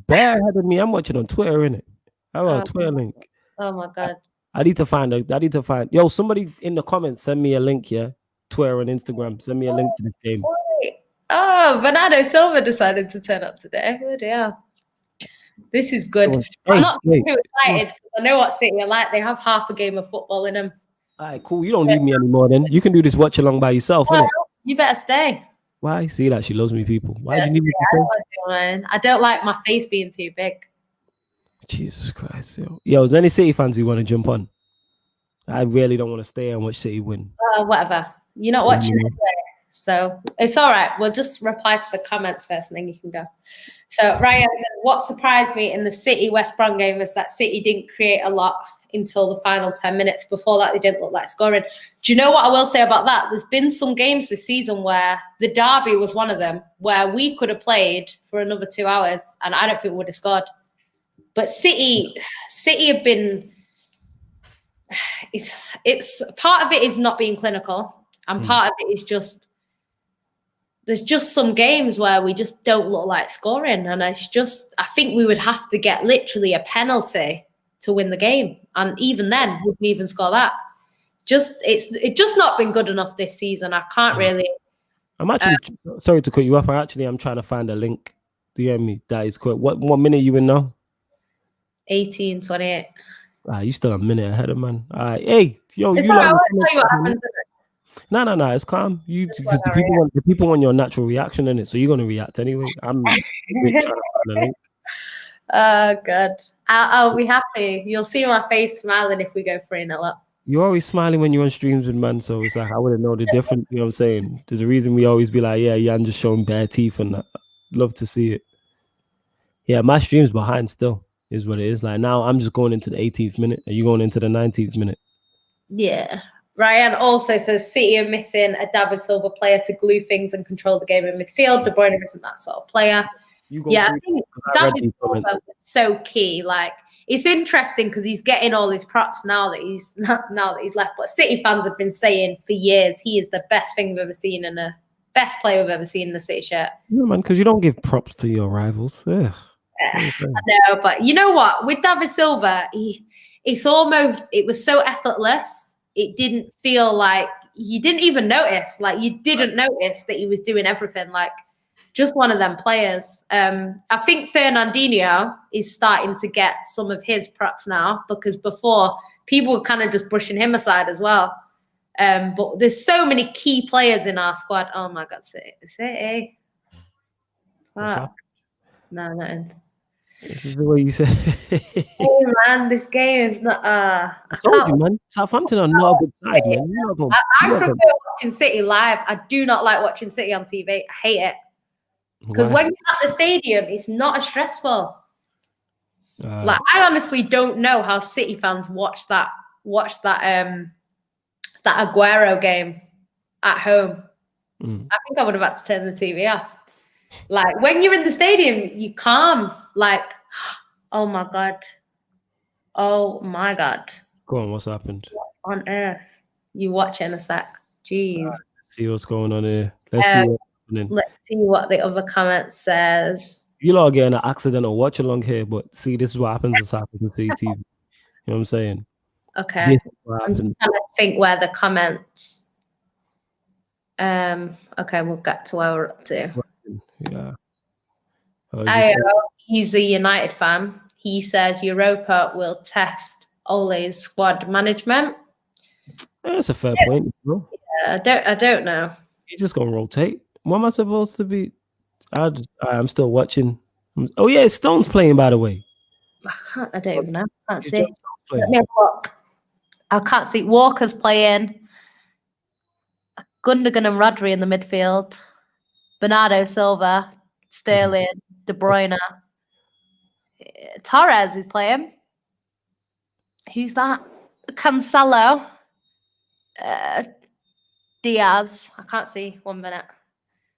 bareheaded me. I'm watching on Twitter, innit? How about a Twitter link? Oh my God. I need to find. Yo, somebody in the comments send me a link, yeah? Twitter and Instagram. Send me a link to this game. Oh, Bernardo Silva decided to turn up today. Oh dear. This is good. I'm not too excited because I know what City are like. They have half a game of football in them. All right, cool. You don't need me anymore then. You can do this watch along by yourself, innit? You better stay. Why? See that? She loves me, people. Why do you need me to stay? I don't like my face being too big. Jesus Christ. Yo, is there any City fans who want to jump on? I really don't want to stay and watch City win. Whatever. You're not watching it. So it's all right. We'll just reply to the comments first and then you can go. So Ryan said, what surprised me in the City West Brom game is that City didn't create a lot until the final 10 minutes. Before that, they didn't look like scoring. Do you know what I will say about that? There's been some games this season where the derby was one of them, where we could have played for another 2 hours and I don't think we would have scored. But City have been, it's part of it is not being clinical and part of it is just there's just some games where we just don't look like scoring, and it's just I think we would have to get literally a penalty to win the game, and even then, would we even score that? It's just not been good enough this season. I can't really. I'm actually sorry to cut you off. I'm trying to find a link. Do you hear me? That is quick. What minute you in now? 18:28. You still a minute ahead of man. Hey, yo, It's you all right, I lot. won't tell you what happens. No, it's calm. Because the people want your natural reaction in it, so you're gonna react anyway. I'm trying to find a link. Oh, good. I'll be happy. You'll see my face smiling if we go 3-0 up. You're always smiling when you're on streams with man, so it's like I wouldn't know the difference. You know what I'm saying? There's a reason we always be like, yeah, I'm just showing bare teeth and that. Love to see it. Yeah, my stream's behind still, is what it is. Like now I'm just going into the 18th minute. Are you going into the 19th minute? Yeah. Ryan also says City are missing a David Silva player to glue things and control the game in midfield. De Bruyne isn't that sort of player. I think David Silva is so key. Like, it's interesting because he's getting all his props now that he's left. But City fans have been saying for years he is the best thing we've ever seen and the best player we've ever seen in the City shirt. Yeah, man, because you don't give props to your rivals. Yeah. I know, but you know what? With David Silva, it was so effortless. It didn't feel like you didn't even notice. Like, you didn't notice that he was doing everything. Like, just one of them players. I think Fernandinho is starting to get some of his props now, because before people were kind of just brushing him aside as well. But there's so many key players in our squad. Oh my God, City. Wow. No, nothing. This is the way you say. Hey man, this game is not. I told you, man. Southampton are not a good side, man. I prefer watching City live. I do not like watching City on TV. I hate it. Because when you're at the stadium, it's not as stressful. Like, I honestly don't know how City fans watch that Aguero game at home. I think I would have had to turn the TV off. Like, when you're in the stadium, you calm. Like, oh my God. Oh my God. Go on, what's happened? What on earth? You watch in a sec. Jeez. See what's going on here. Let's see what's happening. Let's see what the other comment says. You lot are getting an accidental watch along here, but see, this is what happens in Southampton TV. You know what I'm saying? Okay. I'm just trying to think where the comments. Okay, we'll get to where we're up to. Yeah. He's a United fan. He says Europa will test Ole's squad management. That's a fair point. Bro. Yeah, I don't know. He's just gonna rotate. What am I supposed to be? I'm still watching. Oh yeah, Stone's playing, by the way. I don't even know. I can't see. Let me have a look. I can't see. Walker's playing. Gundogan and Rodri in the midfield. Bernardo Silva, Sterling, De Bruyne. Torres is playing. Who's that? Cancelo. Diaz. I can't see. 1 minute.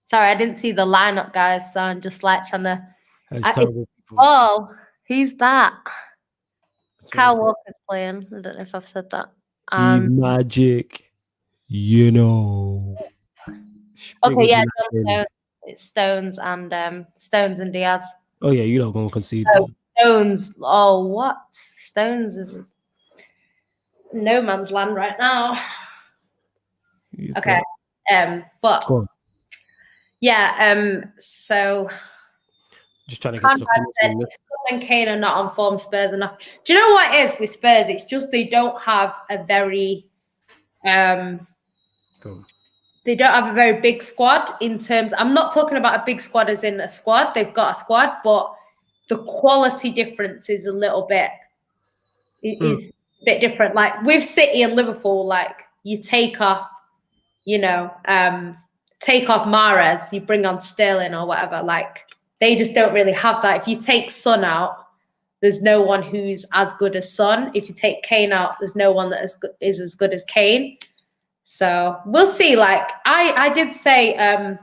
Sorry, I didn't see the lineup, guys. So I'm just like trying to. Who's that? Kyle Walker's playing. I don't know if I've said that. He's magic, you know. Okay, yeah, it's Stones and Diaz. Oh yeah, you don't gonna concede. Stones. Oh, what? Stones is no man's land right now. Okay. But yeah, so just trying to get stuff. Son and Kane are not on form. Spurs enough. Do you know what it is with Spurs? It's just they don't have a very they don't have a very big squad in terms. I'm not talking about a big squad as in a squad. They've got a squad, but the quality difference is a little bit is a bit different. Like with City and Liverpool, like you take off, take off Mahrez, you bring on Sterling or whatever. Like they just don't really have that. If you take Son out, there's no one who's as good as Son. If you take Kane out, there's no one that is as good as Kane. So we'll see. Like I did say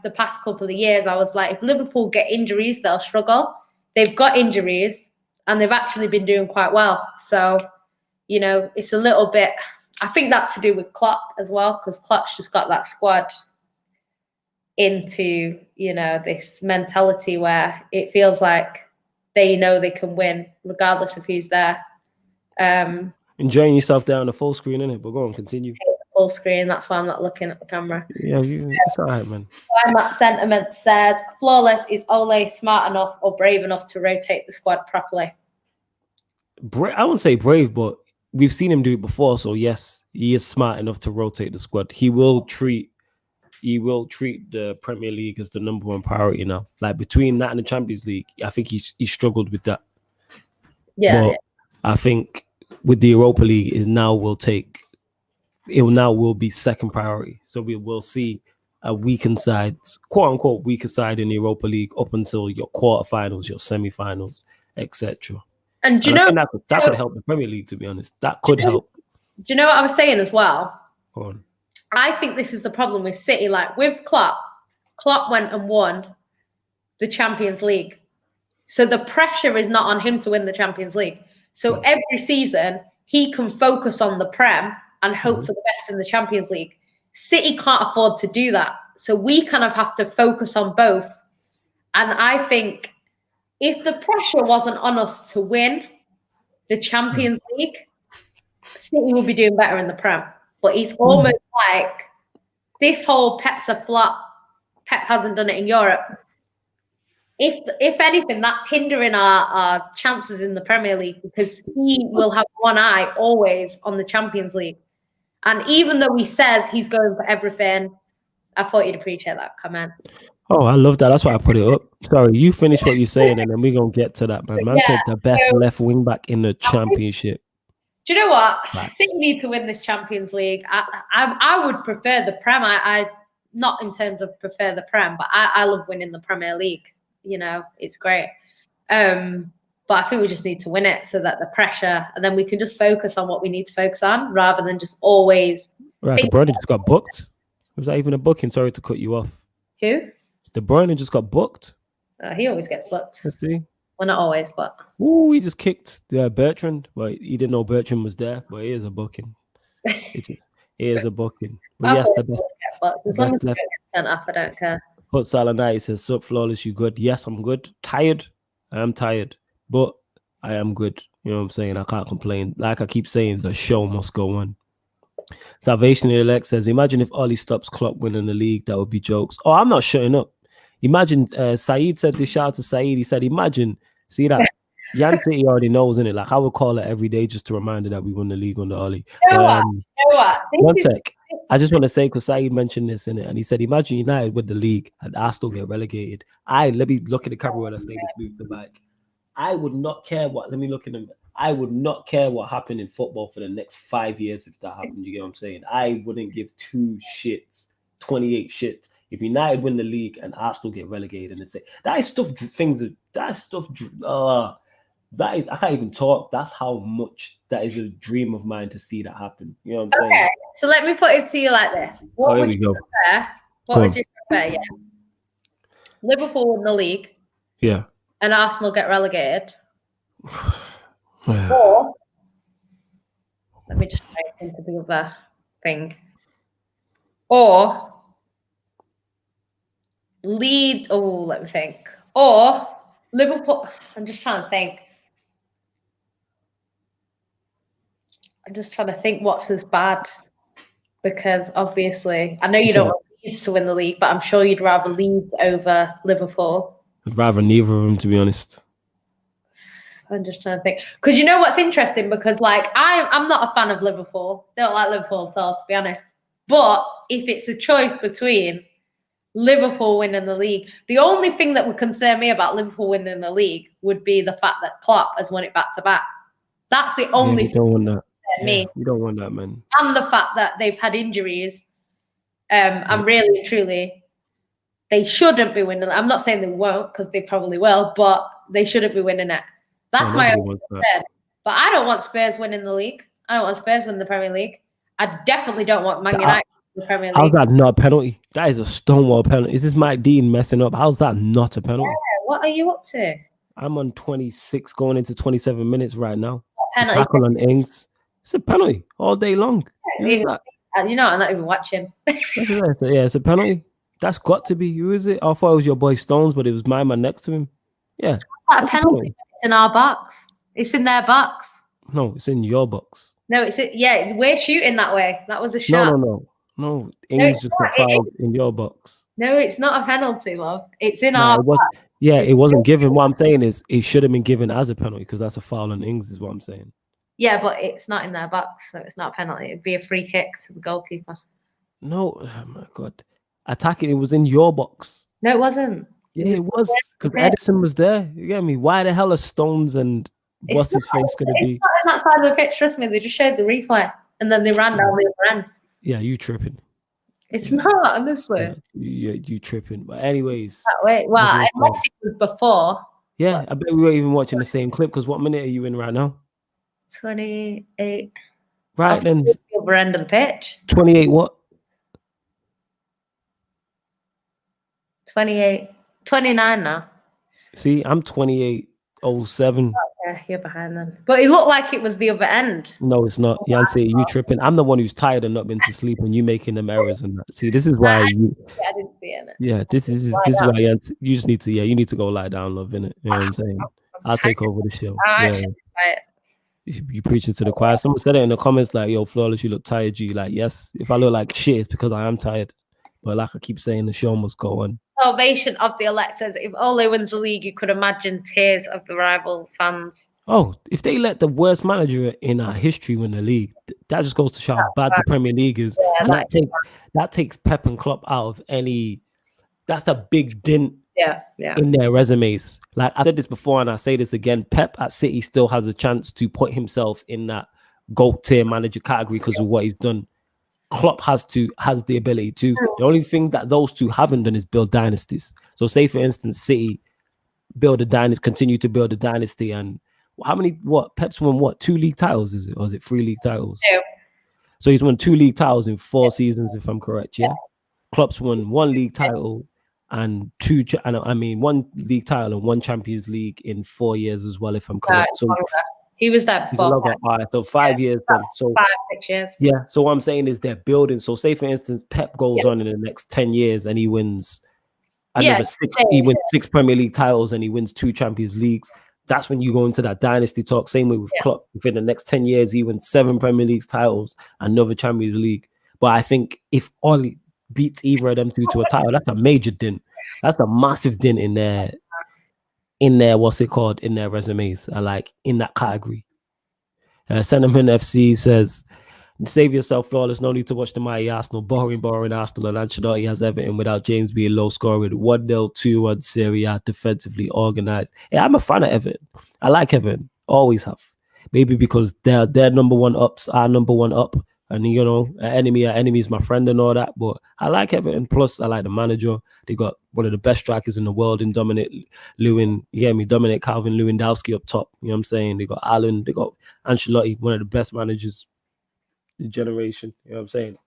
the past couple of years, I was like, if Liverpool get injuries, they'll struggle. They've got injuries and they've actually been doing quite well. So, it's a little bit, I think that's to do with Klopp as well, because Klopp's just got that squad. into, you know, this mentality where it feels like they know they can win regardless of who's there. Enjoying yourself there on the full screen, innit? But go on, continue. Full screen, that's why I'm not looking at the camera. Yeah, it's all right, man. That sentiment says, flawless, is Ole smart enough or brave enough to rotate the squad properly? I wouldn't say brave, but we've seen him do it before. So yes, he is smart enough to rotate the squad. He will treat the Premier League as the #1 priority now. Like between that and the Champions League, I think he struggled with that. Yeah, but I think with the Europa League it will be second priority. So we will see a weakened side, quote unquote weaker side in the Europa League up until your quarterfinals, your semi-finals, etc. And do you know that could help the Premier League, to be honest. That could help. Do you know what I was saying as well? Go on. I think this is the problem with City. Like with Klopp went and won the Champions League. So the pressure is not on him to win the Champions League. So every season he can focus on the Prem and hope for the best in the Champions League. City can't afford to do that. So we kind of have to focus on both. And I think if the pressure wasn't on us to win the Champions League, City will be doing better in the Prem. But it's almost like this whole Pep's a flop. Pep hasn't done it in Europe. If anything, that's hindering our chances in the Premier League because he will have one eye always on the Champions League. And even though he says he's going for everything, I thought you'd appreciate that comment. Oh, I love that. That's why I put it up. Sorry, you finish what you're saying, and then we're going to get to that, man. Man said the best left wing back in the Championship. Do you know what? City need to win this Champions League. I would prefer the Prem. I not in terms of prefer the Prem, but I love winning the Premier League. You know, it's great. But I think we just need to win it so that the pressure, and then we can just focus on what we need to focus on rather than just always. Right, De Bruyne just got booked. Was that even a booking? Sorry to cut you off. Who? De Bruyne just got booked. He always gets booked. Let's see. Well, not always, but. Ooh, he just kicked Bertrand. But he didn't know Bertrand was there. But he is a booking. He is a booking. But yes, the best. As long as you get sent off, I don't care. Futsal and I says, "Sup, flawless, you good?" Yes, I'm good. Tired. I am tired, but I am good. You know what I'm saying? I can't complain. Like I keep saying, the show must go on. Salvation Elect says, "Imagine if Ollie stops Klopp winning the league. That would be jokes." Oh, I'm not shutting up. Imagine Saeed said this. Shout out to Saeed. He said, "Imagine, see that." Yan City already knows, innit? Like I would call it every day just to remind her that we won the league under Ollie. You know what? One sec. I just want to say, because Saeed mentioned this in it, and he said, "Imagine United with the league and Arsenal get relegated." Let me look at the camera when I say this. Move the mic. I would not care what. Let me look at them. I would not care what happened in football for the next 5 years if that happened. You get what I'm saying? I wouldn't give 2 shits, 28 shits if United win the league and Arsenal get relegated and say that is stuff. That is, I can't even talk. That's how much that is a dream of mine to see that happen. You know what I'm saying? Okay, so let me put it to you like this. What would you prefer? What would you prefer? Yeah. Liverpool win the league. Yeah. And Arsenal get relegated. Or let me just try to think of the other thing. Or Leeds. Oh, let me think. Or Liverpool. I'm just trying to think. What's as bad, because obviously I know you don't want Leeds to win the league, but I'm sure you'd rather Leeds over Liverpool. I'd rather neither of them, to be honest. I'm just trying to think, because you know what's interesting, because like I'm not a fan of Liverpool. Don't like Liverpool at all, to be honest. But if it's a choice between Liverpool winning the league, the only thing that would concern me about Liverpool winning the league would be the fact that Klopp has won it back to back. That's the only thing. Don't want that. Me. You don't want that, man. And the fact that they've had injuries, and really and truly, they shouldn't be winning. I'm not saying they won't, because they probably will, but they shouldn't be winning it. That's my own concern. But I don't want Spurs winning the league. I don't want Spurs winning the Premier League. I definitely don't want Man United in the Premier League. How's that not a penalty? That is a stonewall penalty. Is this Mike Dean messing up? How's that not a penalty? Yeah, what are you up to? I'm on 26, going into 27 minutes right now. Penalty. Tackle on Ings. It's a penalty all day long. You know, I'm not even watching. Yeah, it's a penalty. That's got to be. Who is it? I thought it was your boy Stones, but it was my man next to him. Yeah. That penalty. It's in our box. It's in their box. No, it's in your box. No, yeah, we're shooting that way. That was a shot. No. Ings just got fouled in your box. No, it's not a penalty, love. It's in our box. Yeah, it wasn't given. What I'm saying is it should have been given as a penalty because that's a foul on Ings, is what I'm saying. Yeah, but it's not in their box, so it's not a penalty. It'd be a free kick to the goalkeeper. No, oh my God. Attacking, it was in your box. No, it wasn't. Yeah, it was. Because Edison was there. You get me? Why the hell are Stones and what's his face going to be? It's not in that side of the pitch, trust me. They just showed the replay and then they ran down the other end. Yeah, you tripping. It's not, honestly. Yeah, you tripping. But anyways. That way. Well, unless it was before. Yeah, I bet we were even watching the same clip because what minute are you in right now? 28. Right then. The other end of the pitch. 28 what? 28. 29 now. See, I'm 28:07. Yeah, you're behind then. But it looked like it was the other end. No, it's not. Yancy, you tripping. I'm the one who's tired and not been to sleep and you making them errors and that. See, this is why you I didn't see it. Yeah, this is why Yancy, you just need to you need to go lie down, love, innit? You know what I'm saying? I'll take over the show. Yeah. You preaching to the choir. Someone said it in the comments like, yo, Flawless, you look tired, G. Like, yes, if I look like shit, it's because I am tired. But like I keep saying, the show must go on. Salvation of the elect says, if Ole wins the league, you could imagine tears of the rival fans. Oh, if they let the worst manager in our history win the league, that just goes to show how bad the Premier League is. Yeah, and that takes Pep and Klopp out of any. That's a big dent in their resumes. Like I said this before, and I say this again: Pep at City still has a chance to put himself in that GOAT tier manager category because of what he's done. Klopp has the ability to. The only thing that those two haven't done is build dynasties. So, say for instance, City build a dynasty, continue to build a dynasty, and how many? Pep's won 2 league titles? Is it, or is it 3 league titles? 2. So he's won 2 league titles in 4 seasons, if I'm correct. Yeah. Klopp's won 1 league title and 1 league title and 1 Champions League in 4 years as well, if I'm correct. So he was there before. So 5 years then. So 5-6 years. Yeah. So what I'm saying is they're building. So say for instance, Pep goes on in the next 10 years and he wins he wins 6 Premier League titles and he wins 2 Champions Leagues. That's when you go into that dynasty talk. Same way with Klopp. Within the next 10 years, he wins 7 Premier League titles, another Champions League. But I think if Oli beats either of them two to a title, that's a major dent. That's a massive dent in their what's it called, in their resumes, like in that category. Sentiment FC says, save yourself, Flawless. No need to watch the mighty Arsenal. Boring Arsenal. And Ancelotti has Everton without James being low scoring. 1-0, 2-1 Serie A, defensively organized. Yeah, I'm a fan of Everton. I like Everton. Always have. Maybe because they're number one ups, our number one up. And, you know, enemy is my friend and all that. But I like Everton. Plus, I like the manager. They got one of the best strikers in the world in Dominic Calvin-Lewandowski up top. You know what I'm saying? They got Allen. They got Ancelotti, one of the best managers in the generation. You know what I'm saying?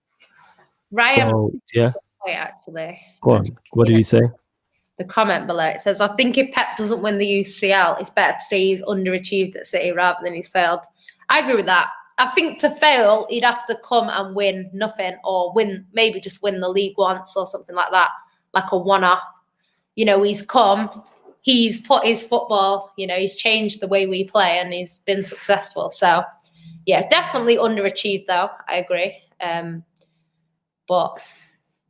Right. So, yeah. Actually. Go on. What did he say? The comment below, it says, I think if Pep doesn't win the UCL, it's better to say he's underachieved at City rather than he's failed. I agree with that. I think to fail, he'd have to come and win nothing, or maybe just win the league once or something like that, like a one-off. You know, he's come, he's put his football, you know, he's changed the way we play and he's been successful. So, yeah, definitely underachieved though. I agree. But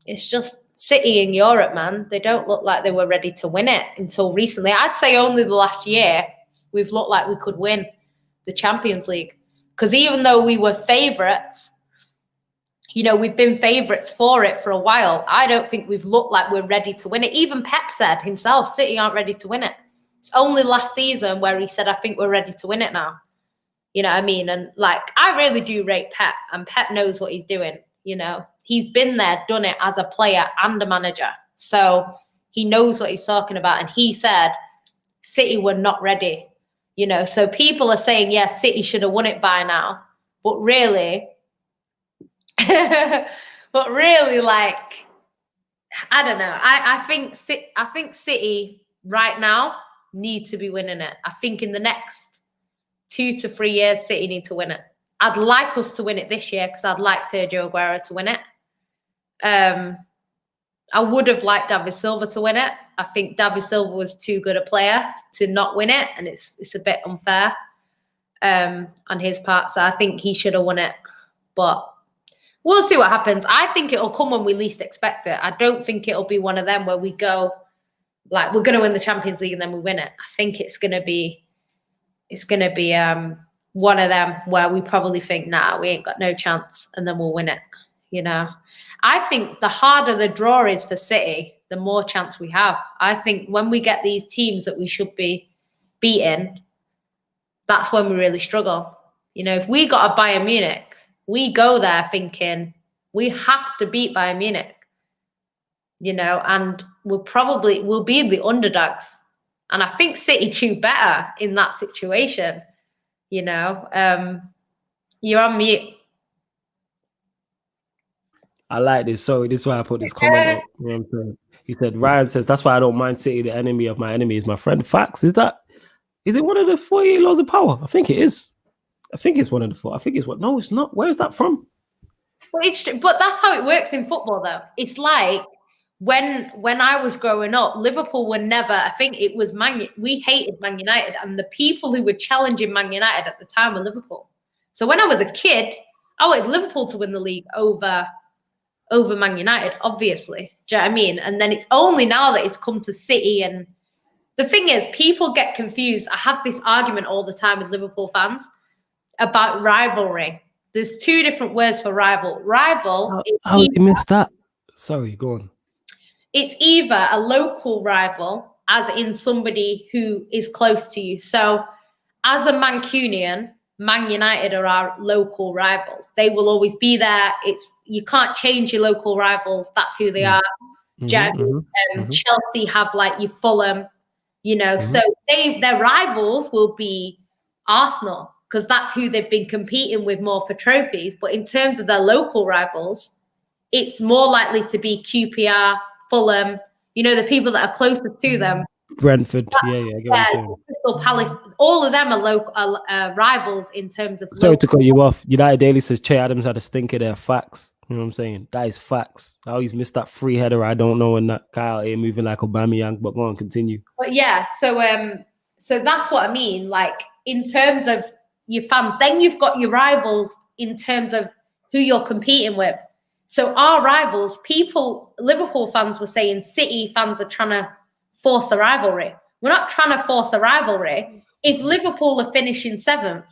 it's just City in Europe, man. They don't look like they were ready to win it until recently. I'd say only the last year we've looked like we could win the Champions League. Because even though we were favourites, you know, we've been favourites for it for a while. I don't think we've looked like we're ready to win it. Even Pep said himself, City aren't ready to win it. It's only last season where he said, I think we're ready to win it now. You know what I mean? And like, I really do rate Pep, and Pep knows what he's doing. You know, he's been there, done it as a player and a manager. So he knows what he's talking about. And he said, City were not ready. You know, so people are saying, yes, City should have won it by now. But really, like, I don't know. I think City right now need to be winning it. I think in the next 2 to 3 years, City need to win it. I'd like us to win it this year because I'd like Sergio Aguero to win it. I'd I would have liked David Silva to win it. I think David Silva was too good a player to not win it, and it's a bit unfair on his part. So I think he should have won it, but we'll see what happens. I think it'll come when we least expect it. I don't think it'll be one of them where we go like we're going to win the Champions League and then we win it. I think it's going to be one of them where we probably think, nah, we ain't got no chance, and then we'll win it. You know, I think the harder the draw is for City, the more chance we have. I think when we get these teams that we should be beating, that's when we really struggle. You know, if we got a Bayern Munich, we go there thinking we have to beat Bayern Munich, you know, and we'll be the underdogs. And I think City do better in that situation, you know. You're on mute. I like this. Sorry, this is why I put this comment up. You know what I'm saying? He said, Ryan says, that's why I don't mind City. The enemy of my enemy is my friend. Facts. Is it one of the 48 laws of power? I think it is. I think it's one of the four. I think it's what? No, it's not. Where is that from? Well, but that's how it works in football, though. It's like when I was growing up, Liverpool were never. I think it was we hated Man United, and the people who were challenging Man United at the time were Liverpool. So when I was a kid, I wanted Liverpool to win the league over Man United, obviously. Do you know what I mean? And then it's only now that it's come to City. And the thing is, people get confused. I have this argument all the time with Liverpool fans about rivalry. There's two different words for rival. Rival. How did you miss that? Sorry, go on. It's either a local rival, as in somebody who is close to you. So as a Mancunian, Man United are our local rivals. They will always be there. You can't change your local rivals. That's who they are. Chelsea have like your Fulham, you know. So their rivals will be Arsenal because that's who they've been competing with more for trophies. But in terms of their local rivals, it's more likely to be QPR, Fulham, you know, the people that are closer to them. Brentford, yeah, I get what you're saying. Crystal Palace, all of them are local rivals in terms of. Sorry to cut you off. United Daily says Che Adams had a stinker there. Facts. You know what I'm saying? That is facts. I always missed that free header. I don't know, and that guy out here moving like Aubameyang. But go on, continue. But yeah, so that's what I mean. Like in terms of your fans, then you've got your rivals in terms of who you're competing with. So our rivals, Liverpool fans were saying City fans are trying to force a rivalry. We're not trying to force a rivalry. If Liverpool are finishing 7th,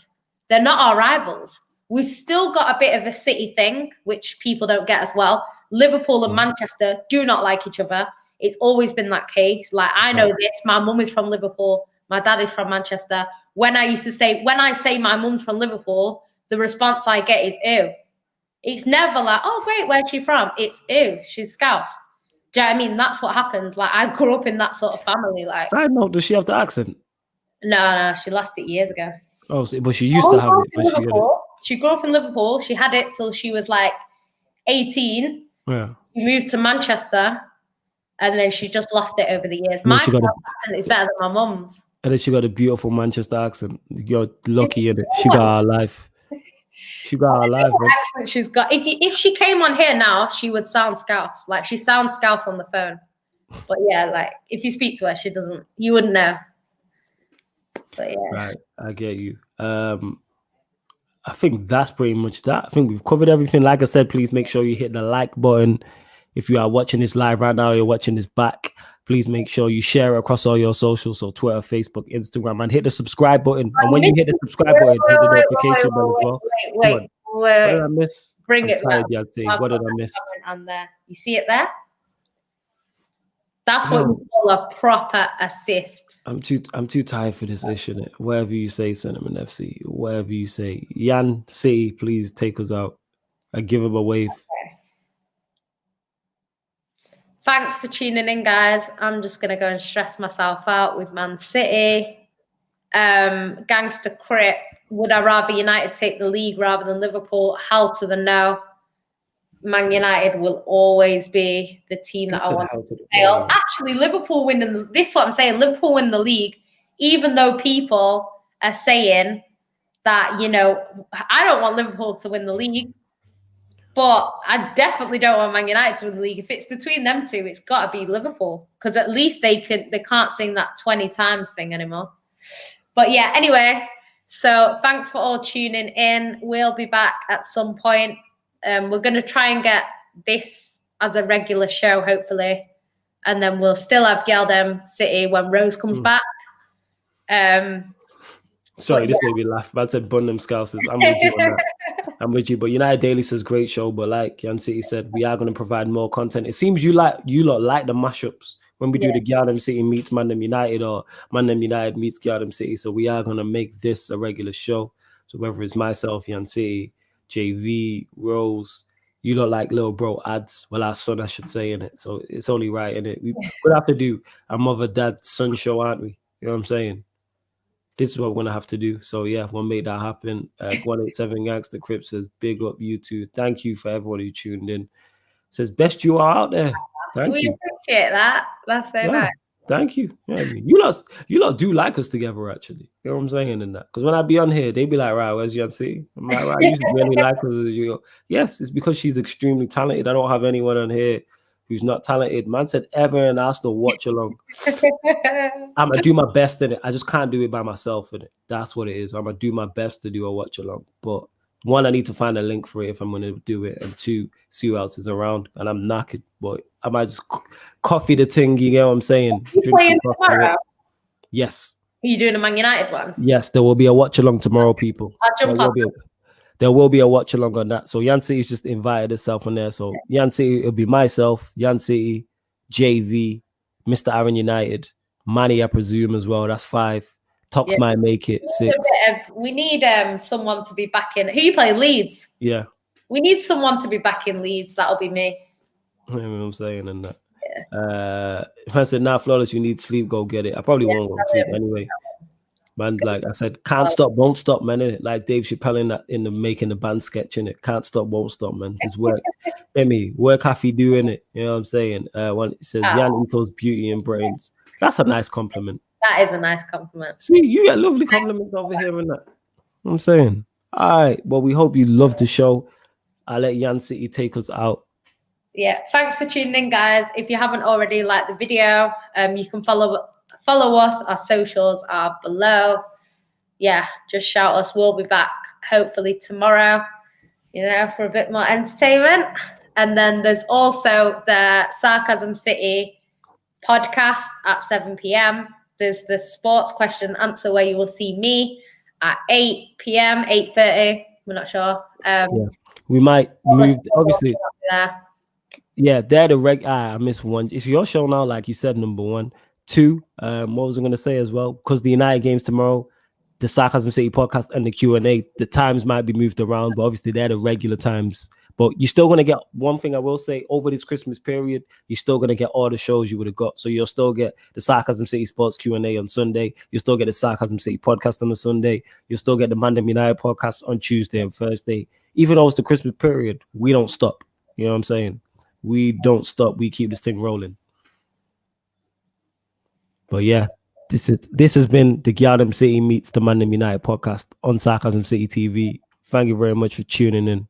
they're not our rivals. We've still got a bit of a City thing, which people don't get as well. Liverpool and Manchester do not like each other. It's always been that case. Like, I know this. My mum is from Liverpool. My dad is from Manchester. When I say my mum's from Liverpool, the response I get is, ew. It's never like, oh, great, where's she from? It's, ew, she's Scouse. Do you know what I mean? That's what happens. Like, I grew up in that sort of family. Like, side note, does she have the accent? No, she lost it years ago. Oh, but she used to have it. She grew up in Liverpool. She had it till she was like 18. Yeah. She moved to Manchester, and then she just lost it over the years. My accent is better than my mum's. And then she got a beautiful Manchester accent. You're lucky in it. She got our life. She got our life. Accent she's got. If she came on here now, she would sound Scouse. Like, she sounds Scouse on the phone. But yeah, like, if you speak to her, she doesn't. You wouldn't know. But yeah. Right, I get you. I think that's pretty much that. I think we've covered everything. Like I said, please make sure you hit the like button. If you are watching this live right now, you're watching this back, please make sure you share it across all your socials, so Twitter, Facebook, Instagram, and hit the subscribe button. And when you hit the subscribe button, hit the notification bell as well. Wait. What did I miss? Bring it back. What did I miss? On there. You see it there? That's what we call a proper assist. I'm too tired for this issue. Whatever you say, Sentiment FC. Whatever you say. Jan City, please take us out. I give him a wave. Okay. Thanks for tuning in, guys. I'm just going to go and stress myself out with Man City. Gangster Crip. Would I rather United take the league rather than Liverpool? Hell to the no. Man United will always be the team that I want to fail. Actually, Liverpool win. This is what I'm saying. Liverpool win the league, even though people are saying that, you know, I don't want Liverpool to win the league. But I definitely don't want Man United to win the league. If it's between them two, it's got to be Liverpool, because at least they can't sing that 20 times thing anymore. But yeah, anyway, so thanks for all tuning in. We'll be back at some point. We're going to try and get this as a regular show, hopefully. And then we'll still have GyalDem City when Rose comes back. Sorry, this made me laugh. Man said Bundham Scousers. I'm with you on that. I'm with you. But United Daily says great show. But like Jan City said, we are going to provide more content. It seems you lot like the mashups when we do the GyalDem City meets ManDem United or ManDem United meets GyalDem City. So we are going to make this a regular show. So whether it's myself, Jan City, JV, Rose, you lot like little bro ads. Well, our son, I should say, in it. So it's only right, in it. We're going to have to do a mother, dad, son show, aren't we? You know what I'm saying? This is what we're going to have to do. So, yeah, we'll make that happen. 187 Gangster Crip says, big up you two. Thank you for everybody who tuned in. Says, best you are out there. Thank you. We appreciate that. That's so nice. Thank you. Yeah, I mean, you lot do like us together, actually. You know what I'm saying in that? Because when I be on here, they be like, right, where's Yancy? I'm like, right, you really like us. Yes, it's because she's extremely talented. I don't have anyone on here who's not talented. Man said ever and Arsenal watch along. I'm going to do my best in it. I just can't do it by myself in it. That's what it is. I'm going to do my best to do a watch along. But one, I need to find a link for it if I'm going to do it. And two, see who else is around. And I'm knackered, but I might just coffee the thing, you get what I'm saying? You playing tomorrow? Yes. Are you doing a Man United one? Yes, there will be a watch along tomorrow, people. I'll jump on. There will be a watch along on that. So Yan City's just invited herself on there. So Yan City, it'll be myself, Yan City, JV, Mr. Aaron United, Manny, I presume, as well. That's 5. Tops might make it 6. We need someone to be back in. Who you play? Leeds? Yeah. We need someone to be back in Leeds. That'll be me. You know what I'm saying? And that. If I said, nah, Flawless, you need sleep, go get it. I probably won't go to sleep anyway. Man, like I said, can't stop, won't stop, man. Innit? Like Dave Chappelle in the making the band sketch, in it. Can't stop, won't stop, man. His work. Work half you do, in it. You know what I'm saying? When it says Yan equals beauty and brains. That's a nice compliment. That is a nice compliment. See, you get lovely compliments over here and that. You know what I'm saying? All right. Well, we hope you love the show. I'll let Yan City take us out. Yeah. Thanks for tuning in, guys. If you haven't already liked the video, you can follow us. Our socials are below. Yeah, just shout us. We'll be back hopefully tomorrow, for a bit more entertainment. And then there's also the Sarcasm City podcast at 7 p.m. There's the sports question answer where you will see me at 8 p.m., 8:30. We're not sure. We might move, obviously. Yeah, they're the I missed one. It's your show now, like you said, number 1. 2, what was I going to say as well? Because the United games tomorrow, the Sarcasm City podcast and the Q&A, the times might be moved around, but obviously they're the regular times. But you're still going to get, one thing I will say, over this Christmas period, you're still going to get all the shows you would have got. So you'll still get the Sarcasm City Sports Q&A on Sunday. You'll still get the Sarcasm City podcast on a Sunday. You'll still get the ManDem United podcast on Tuesday and Thursday. Even though it's the Christmas period, we don't stop. You know what I'm saying? We don't stop. We keep this thing rolling. But yeah, this has been the GyalDem City meets the ManDem United podcast on Sarcasm City TV. Thank you very much for tuning in.